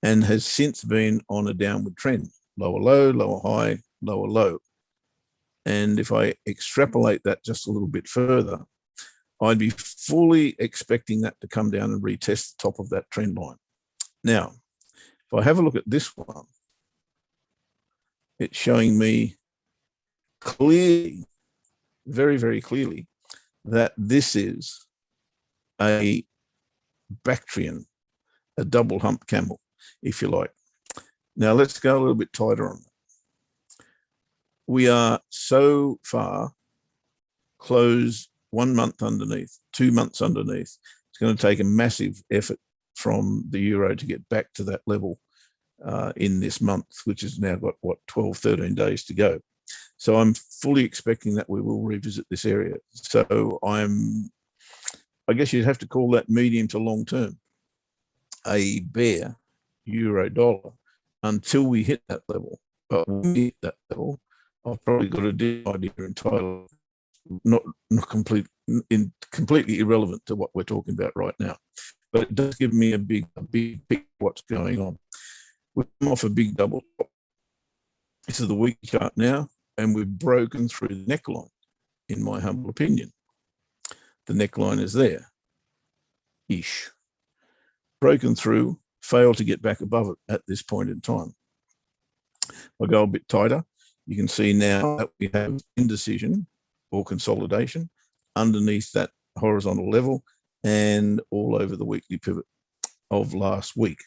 and has since been on a downward trend, lower low, lower high, lower low. And if I extrapolate that just a little bit further, I'd be fully expecting that to come down and retest the top of that trend line. Now, if I have a look at this one, it's showing me clearly, very, very clearly, that this is a Bactrian, a double hump camel, if you like. Now let's go a little bit tighter on that. We are so far close 1 month underneath, 2 months underneath. It's going to take a massive effort from the euro to get back to that level in this month, which has now got, 12, 13 days to go. So I'm fully expecting that we will revisit this area. So I guess you'd have to call that medium to long term, a bear euro dollar until we hit that level. But when we hit that level, I've probably got a different idea entitled, not completely irrelevant to what we're talking about right now. But it does give me a big picture of what's going on. We've come off a big double top. This is the weekly chart now, and we've broken through the neckline, in my humble opinion. The neckline is there-ish. Broken through, failed to get back above it at this point in time. I'll go a bit tighter. You can see now that we have indecision or consolidation underneath that horizontal level and all over the weekly pivot of last week.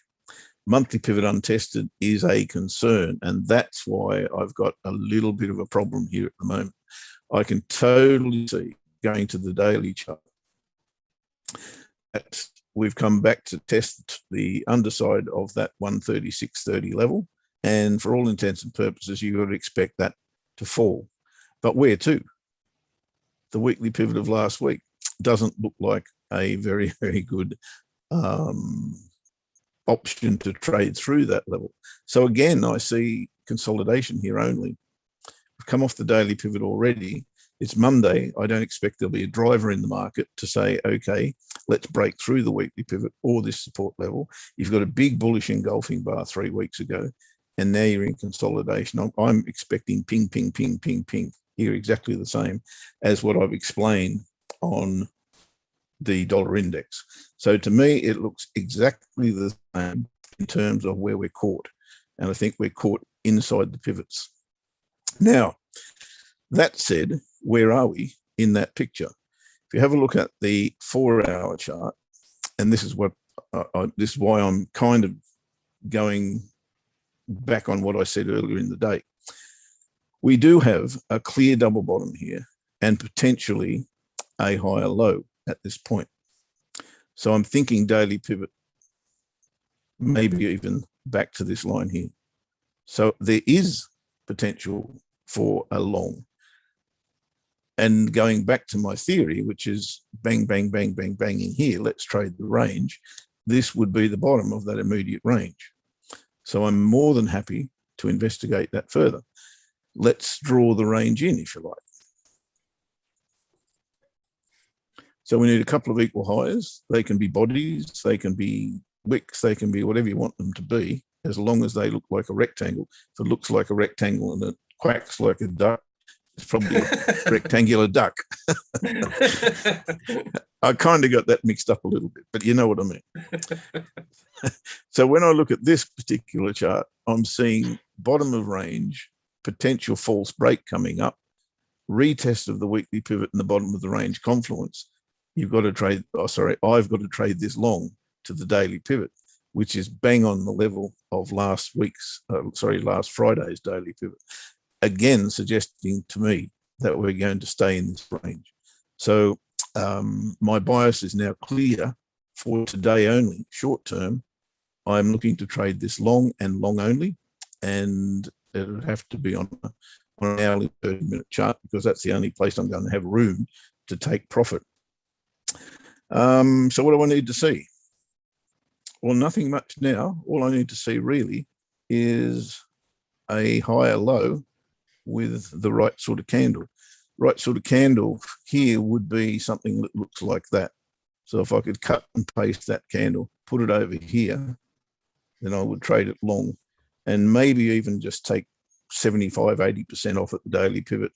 Monthly pivot untested is a concern, and that's why I've got a little bit of a problem here at the moment. I can totally see going to the daily chart that we've come back to test the underside of that 136.30 level, and for all intents and purposes, you would expect that to fall. But where to? The weekly pivot of last week doesn't look like a very, very good option to trade through that level. So again, I see consolidation here only. We've come off the daily pivot already. It's Monday. I don't expect there'll be a driver in the market to say, okay, let's break through the weekly pivot or this support level. You've got a big bullish engulfing bar 3 weeks ago, and now you're in consolidation. I'm expecting ping, ping, ping, ping, ping here, exactly the same as what I've explained on the dollar index. So to me, it looks exactly the same in terms of where we're caught. And I think we're caught inside the pivots. Now, that said, where are we in that picture? If you have a look at the 4-hour chart, and this is what this is why I'm kind of going back on what I said earlier in the day. We do have a clear double bottom here and potentially a higher low at this point. So I'm thinking daily pivot, maybe even back to this line here. So there is potential for a long. And going back to my theory, which is bang, bang, bang, bang, bang in here, let's trade the range. This would be the bottom of that immediate range. So I'm more than happy to investigate that further. Let's draw the range in, if you like. So we need a couple of equal highs. They can be bodies, they can be wicks, they can be whatever you want them to be, as long as they look like a rectangle. If it looks like a rectangle and it quacks like a duck, it's probably a rectangular duck. I kind of got that mixed up a little bit, but you know what I mean. So when I look at this particular chart, I'm seeing bottom of range, potential false break coming up, retest of the weekly pivot in the bottom of the range confluence. You've got to trade, I've got to trade this long to the daily pivot, which is bang on the level of last Friday's daily pivot. Again, suggesting to me that we're going to stay in this range. So my bias is now clear for today only, short term. I'm looking to trade this long and long only, and it would have to be on an hourly 30-minute chart, because that's the only place I'm going to have room to take profit. So what do I need to see? Well, nothing much now. All I need to see really is a higher low with the right sort of candle. Right sort of candle here would be something that looks like that. So if I could cut and paste that candle, put it over here, then I would trade it long, and maybe even just take 75, 80% off at the daily pivot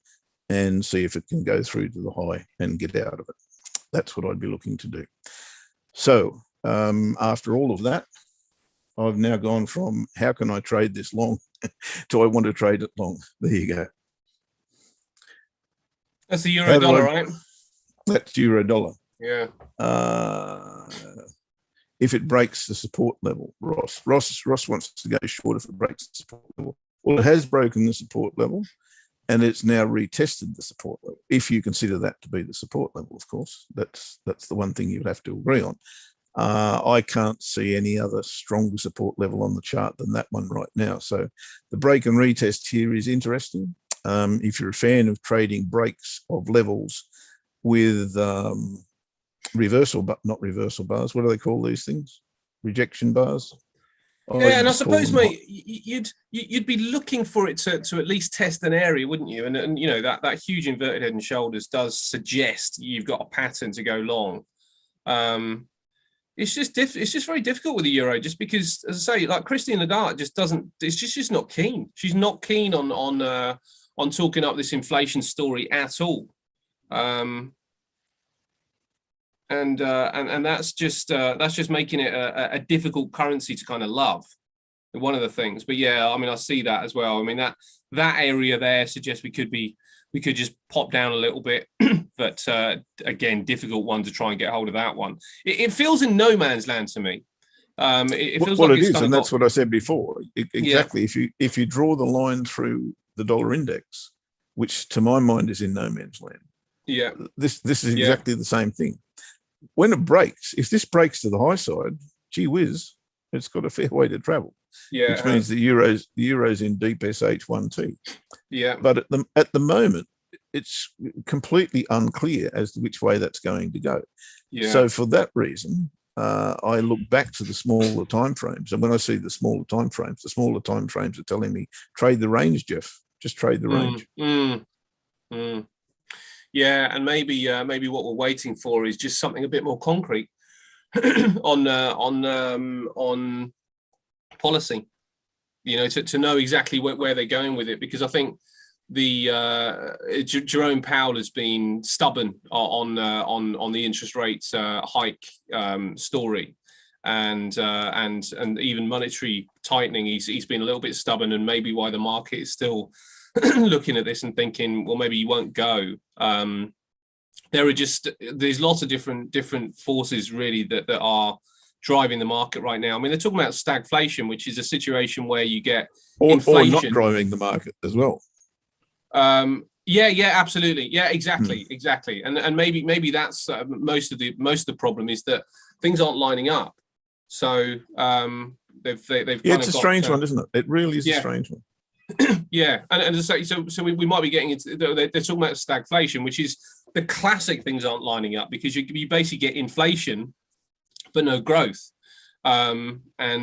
and see if it can go through to the high and get out of it. That's what I'd be looking to do. So after all of that, I've now gone from how can I trade this long to I want to trade it long. There you go. That's the euro dollar, right? That's euro dollar. Yeah. If it breaks the support level, Ross wants to go short if it breaks the support level. Well, it has broken the support level, and it's now retested the support level. If you consider that to be the support level, of course, that's the one thing you'd have to agree on. I can't see any other stronger support level on the chart than that one right now. So the break and retest here is interesting. If you're a fan of trading breaks of levels with reversal, but not reversal bars. What do they call these things? Rejection bars. Yeah, and I suppose, mate, you'd be looking for it to at least test an area, wouldn't you? And you know that huge inverted head and shoulders does suggest you've got a pattern to go long. It's just very difficult with the euro, just because, as I say, like Christine Lagarde just doesn't. It's just not keen. She's not keen on talking up this inflation story at all. And that's just making it a difficult currency to kind of love. One of the things, but yeah, I mean, I see that as well. I mean, that area there suggests we could just pop down a little bit, but again, difficult one to try and get hold of that one. It feels in no man's land to me. It feels well, like it is, and that's what I said before. Exactly. Yeah. If you draw the line through the dollar index, which to my mind is in no man's land. Yeah. This is exactly the same thing. When it breaks, if this breaks to the high side, gee whiz, it's got a fair way to travel. Yeah, which means the euro's in deep SH1T. Yeah. But at the moment, it's completely unclear as to which way that's going to go. Yeah. So for that reason, I look back to the smaller timeframes, and when I see the smaller timeframes are telling me trade the range, Jeff. Just trade the range. Yeah, and maybe what we're waiting for is just something a bit more concrete on policy. You know, to know exactly where they're going with it, because I think the Jerome Powell has been stubborn on the interest rates hike story, and even monetary tightening. He's been a little bit stubborn, and maybe why the market is still looking at this and thinking, well, maybe you won't go. There's lots of different forces really that are driving the market right now. I mean, they're talking about stagflation, which is a situation where you get inflation. Or not driving the market as well. Yeah, absolutely. Yeah, exactly. And maybe that's most of the problem is that things aren't lining up. So they've it's a strange one, isn't it? It really is a strange one. Yeah, and so we might be getting into. They're talking about stagflation, which is the classic things aren't lining up, because you basically get inflation but no growth, and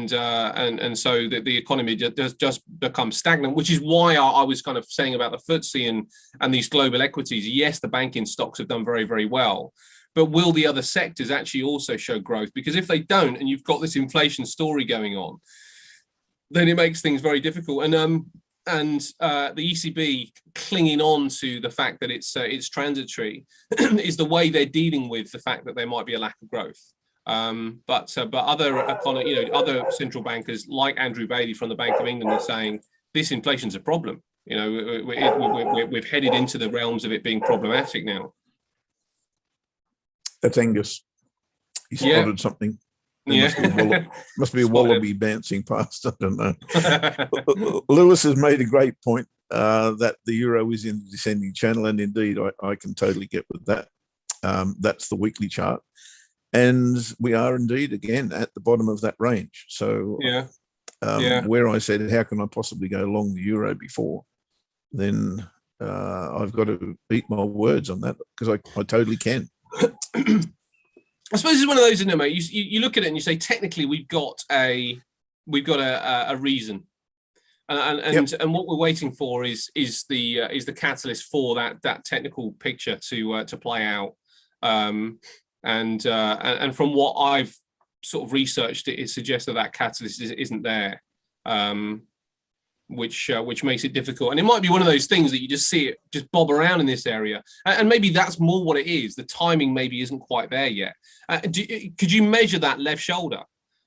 so the economy just becomes stagnant, which is why I was kind of saying about the FTSE and these global equities. Yes, the banking stocks have done very, very well, but will the other sectors actually also show growth? Because if they don't, and you've got this inflation story going on, then it makes things very difficult. And the ECB clinging on to the fact that it's transitory is the way they're dealing with the fact that there might be a lack of growth. But other central bankers like Andrew Bailey from the Bank of England are saying this inflation's a problem. We've headed into the realms of it being problematic now. That's Angus. He spotted something. Must be a wallaby bouncing past. I don't know. Lewis has made a great point that the euro is in the descending channel, and indeed I can totally get with that. That's the weekly chart, and we are indeed again at the bottom of that range. So where I said, how can I possibly go long the euro before, then I've got to eat my words on that, because I totally can. I suppose it's one of those, isn't it, mate? You look at it and you say, technically, we've got a reason, and what we're waiting for is the catalyst for that technical picture to play out. And from what I've sort of researched, it suggests that catalyst isn't there, which makes it difficult. And it might be one of those things that you just see it just bob around in this area, and maybe that's more what it is. The timing maybe isn't quite there yet. Could you measure that left shoulder?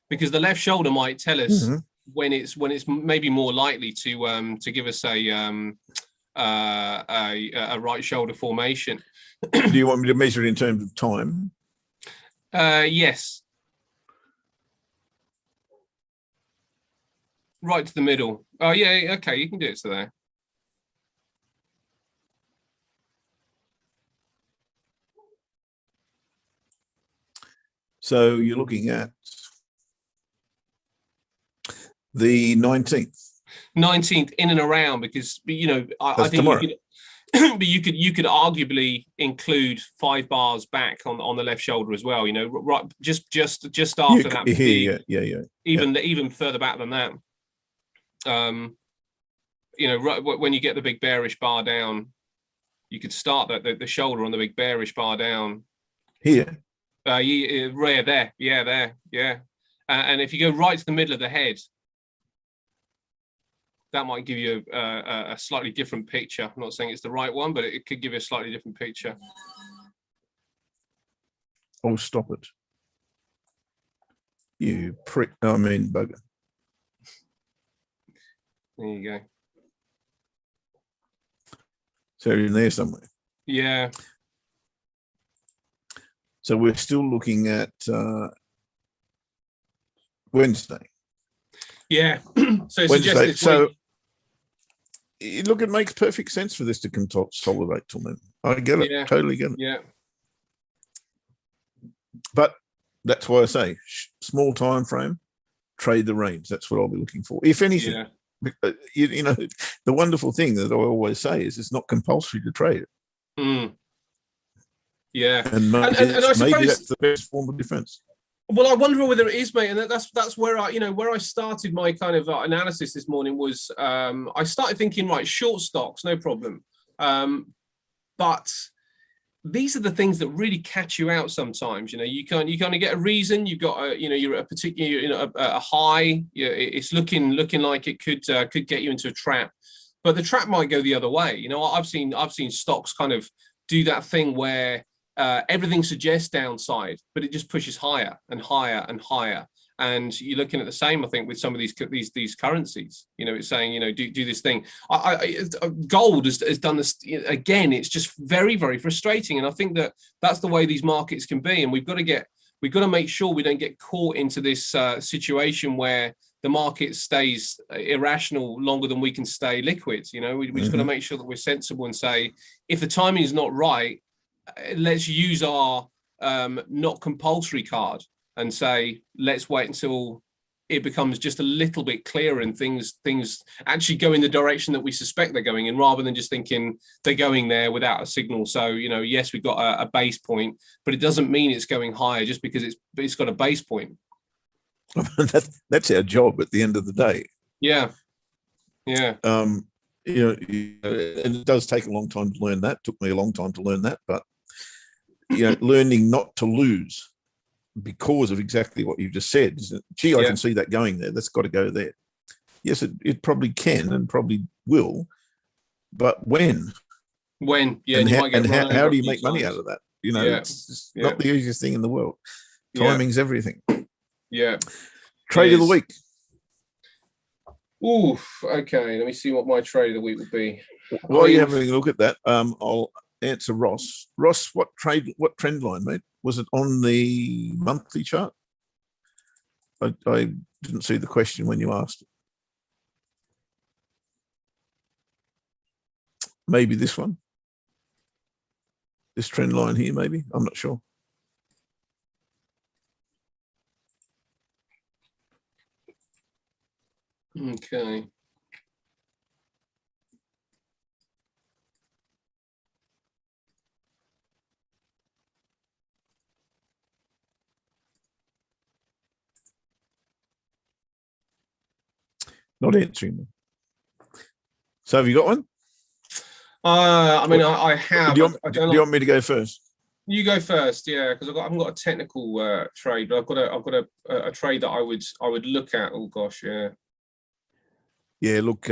Because the left shoulder might tell us when it's maybe more likely to give us a right shoulder formation. Do you want me to measure it in terms of time? Yes. Right to the middle. Oh, yeah, okay, you can do it to there. So you're looking at the 19th. 19th, in and around, because I think you could arguably include 5 bars back on the left shoulder as well. Right, just after that. Even further back than that. Right when you get the big bearish bar down, you could start the shoulder on the big bearish bar down here. There. And if you go right to the middle of the head, that might give you a slightly different picture. I'm not saying it's the right one, but it could give you a slightly different picture. Oh, stop it. You prick. I mean, bugger. There you go. So in there somewhere. Yeah. So we're still looking at Wednesday. Yeah. So Wednesday. So look, it makes perfect sense for this to consolidate till then. I get it. Yeah. Totally get it. Yeah. But that's why I say small time frame, trade the range. That's what I'll be looking for. If anything. Yeah. The wonderful thing that I always say is it's not compulsory to trade it. Yeah, and I suppose maybe that's the best form of defense. Well, I wonder whether it is, mate, and that's where I started my kind of analysis this morning was I started thinking, right, short stocks, no problem, but these are the things that really catch you out sometimes. You kind of get a reason. You've got you're at a particular a high. It's looking like it could get you into a trap, but the trap might go the other way. I've seen stocks kind of do that thing where everything suggests downside, but it just pushes higher and higher and higher, And you're looking at the same, I think, with some of these currencies. It's saying, do this thing. Gold has done this again. It's just very, very frustrating. And I think that's the way these markets can be. And we've got to make sure we don't get caught into this situation where the market stays irrational longer than we can stay liquid. We just got to make sure that we're sensible and say, if the timing is not right, let's use our not compulsory card and say, let's wait until it becomes just a little bit clearer and things actually go in the direction that we suspect they're going in, rather than just thinking they're going there without a signal. So, yes, we've got a base point, but it doesn't mean it's going higher just because it's got a base point. That's our job at the end of the day. Yeah. And it does take a long time to learn that. It took me a long time to learn that, but learning not to lose because of exactly what you just said. Gee, I can see that going there. That's got to go there. Yes, it probably can and probably will, but when? Yeah, and how do you make money out of that? It's not the easiest thing in the world. Timing's everything. Yeah. Trade of the week. Oof. Okay. Let me see what my trade of the week would be. While you're having a look at that, I'll answer Ross. Ross, what trend line, mate? Was it on the monthly chart? I didn't see the question when you asked it. Maybe this one. This trend line here, maybe. I'm not sure. Okay. Not answering them. So have you got one? I have. Do you want me to go first? You go first, yeah, because I haven't got a technical trade, but I've got a trade that I would look at. Oh gosh, yeah. Yeah, look,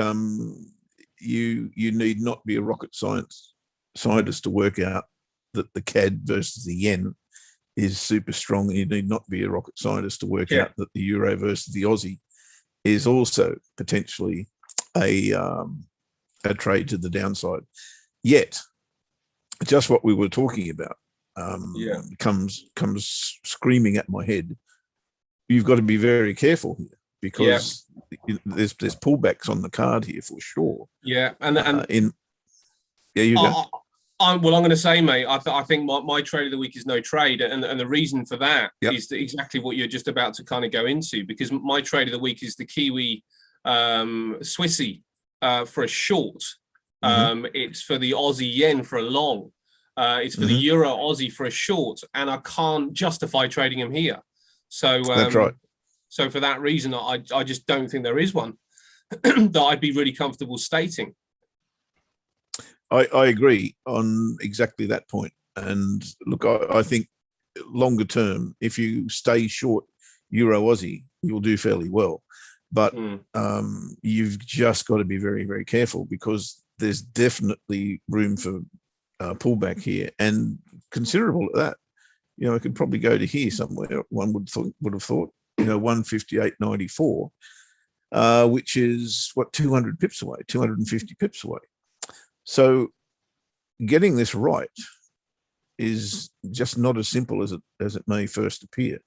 you need not be a rocket scientist to work out that the CAD versus the yen is super strong. You need not be a rocket scientist to work out that the euro versus the Aussie is also potentially a trade to the downside. Yet, just what we were talking about comes screaming at my head. You've got to be very careful here because there's pullbacks on the card here for sure. Yeah, you go. I'm going to say, mate, I think my trade of the week is no trade. And the reason for that is exactly what you're just about to kind of go into, because my trade of the week is the Kiwi Swissy for a short. It's for the Aussie yen for a long. It's for the Euro Aussie for a short. And I can't justify trading them here. So that's right. So for that reason, I just don't think there is one that I'd be really comfortable stating. I agree on exactly that point. And look, I think longer term, if you stay short Euro Aussie, you'll do fairly well. But you've just got to be very, very careful because there's definitely room for pullback here and considerable at that. It could probably go to here somewhere. One would have thought, 158.94, which is 200 pips away, 250 pips away. So getting this right is just not as simple as it may first appear.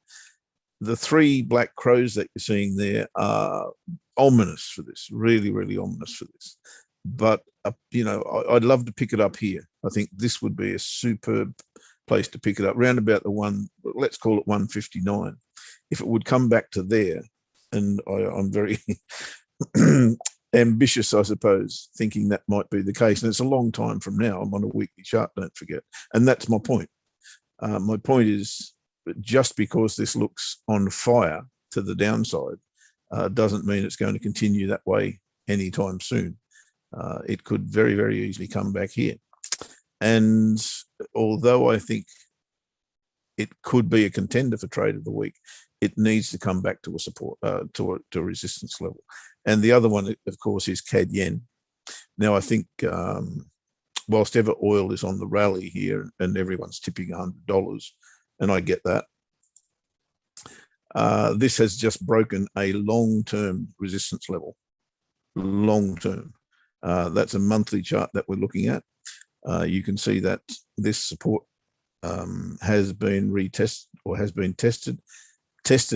The three black crows that you're seeing there are ominous for this, really, really ominous for this. But, I'd love to pick it up here. I think this would be a superb place to pick it up, round about let's call it 159. If it would come back to there, and I'm very ambitious, I suppose, thinking that might be the case. And it's a long time from now. I'm on a weekly chart, don't forget. And that's my point. My point is that just because this looks on fire to the downside doesn't mean it's going to continue that way anytime soon. It could very, very easily come back here. And although I think it could be a contender for trade of the week, it needs to come back to a support, to a resistance level. And the other one, of course, is CAD yen. Now, I think whilst ever oil is on the rally here and everyone's tipping $100, and I get that, This has just broken a long-term resistance level. Long-term. That's a monthly chart that we're looking at. You can see that this support has been retested or has been tested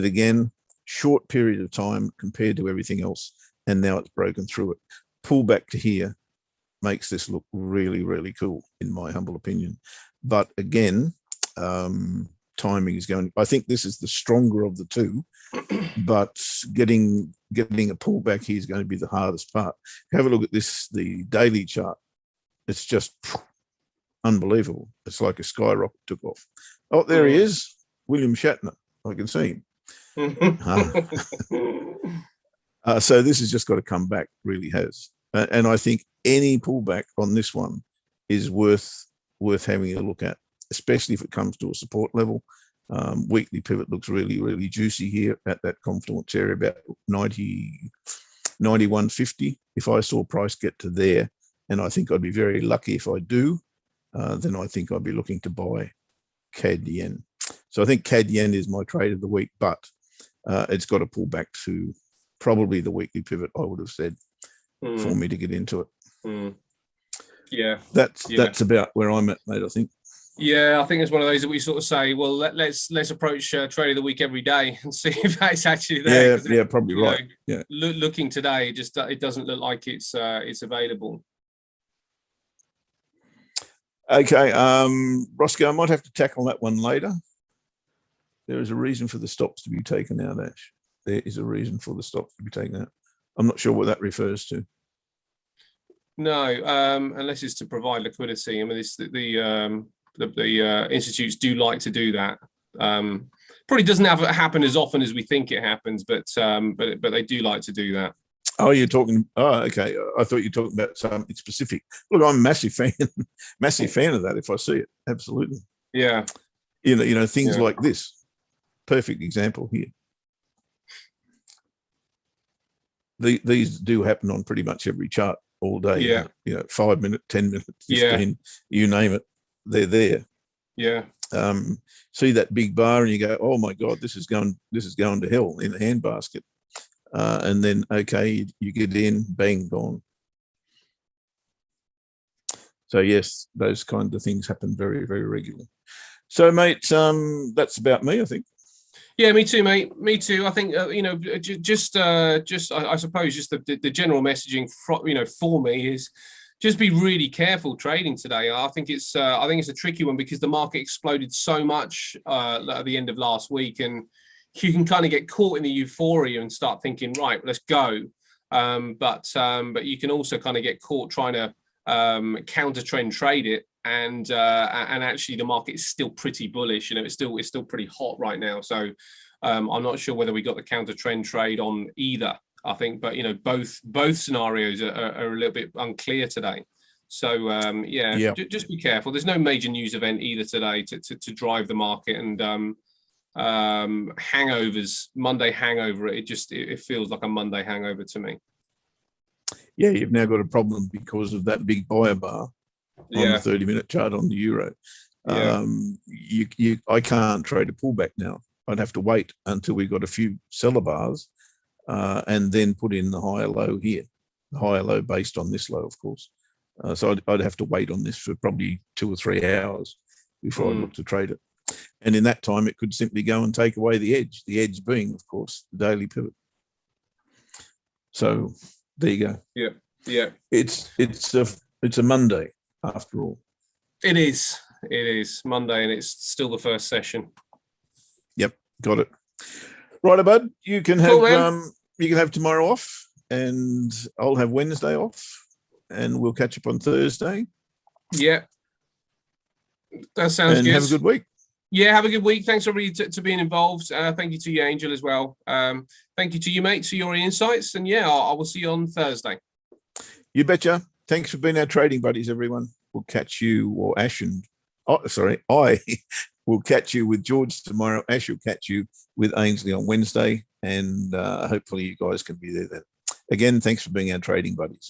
again, short period of time compared to everything else, and now it's broken through it. Pull back to here makes this look really, really cool, in my humble opinion. But again, timing is going. I think this is the stronger of the two, but getting a pullback here is going to be the hardest part. Have a look at this, the daily chart. It's just unbelievable. It's like a skyrocket took off. Oh, there he is, William Shatner. I can see him. So this has just got to come back, really has. And I think any pullback on this one is worth having a look at, especially if it comes to a support level. Weekly pivot looks really, really juicy here at that confluence area, about 91.50. If I saw price get to there, and I think I'd be very lucky if I do, then I think I'd be looking to buy CAD yen. So I think CAD yen is my trade of the week, but it's got to pull back to probably the weekly pivot, I would have said, for me to get into it. Yeah, that's about where I'm at, mate, I think. Yeah, I think it's one of those that we sort of say, well, let's approach trade of the week every day and see if that's actually there. Yeah, probably right. Yeah, looking today, it doesn't look like it's available. Okay, Roscoe, I might have to tackle that one later. There is a reason for the stops to be taken out, Ash. There is a reason for the stops to be taken out. I'm not sure what that refers to. No, unless it's to provide liquidity. I mean, the institutes do like to do that. Probably doesn't happen as often as we think it happens, but they do like to do that. Oh, you're talking. Oh, okay. I thought you were talking about something specific. Look, I'm a massive fan of that. If I see it, absolutely. Yeah. You know things like this. Perfect example here. These do happen on pretty much every chart all day. Yeah. 5 minutes, 10 minutes, 15, you name it, they're there. Yeah. See that big bar and you go, oh my God, this is going to hell in the handbasket. And then, okay, you get in, bang, gone. So yes, those kind of things happen very, very regularly. So, mate, that's about me, I think. Yeah, me too, mate. Me too. I think just I suppose just the general messaging for me is just be really careful trading today. I think it's a tricky one because the market exploded so much at the end of last week, and you can kind of get caught in the euphoria and start thinking, right, let's go. But you can also kind of get caught trying to counter trend trade it, and actually the market is still pretty bullish. It's still pretty hot right now. So I'm not sure whether we got the counter trend trade on either. I think, but both scenarios are a little bit unclear today. So just be careful. There's no major news event either today to drive the market, and hangovers, Monday hangover. It feels like a Monday hangover to me. Yeah, you've now got a problem because of that big buyer bar on the 30-minute chart on the euro. I can't trade a pullback now. I'd have to wait until we got a few seller bars and then put in the higher low here, the higher low based on this low, of course. So I'd have to wait on this for probably 2 or 3 hours before I look to trade it. And in that time, it could simply go and take away the edge being, of course, the daily pivot. So there you go. Yeah. It's a Monday after all. It is Monday, and it's still the first session. Yep, got it. Right, bud. You can have tomorrow off, and I'll have Wednesday off, and we'll catch up on Thursday. Yeah, that sounds good. And have a good week. Yeah, have a good week. Thanks everybody to being involved. Thank you to you, Angel, as well. Thank you to you, mate, for your insights. And I will see you on Thursday. You betcha. Thanks for being our trading buddies, everyone. We'll catch you, or Ash and I will catch you with George tomorrow. Ash will catch you with Ainsley on Wednesday, and hopefully you guys can be there then. Again, thanks for being our trading buddies.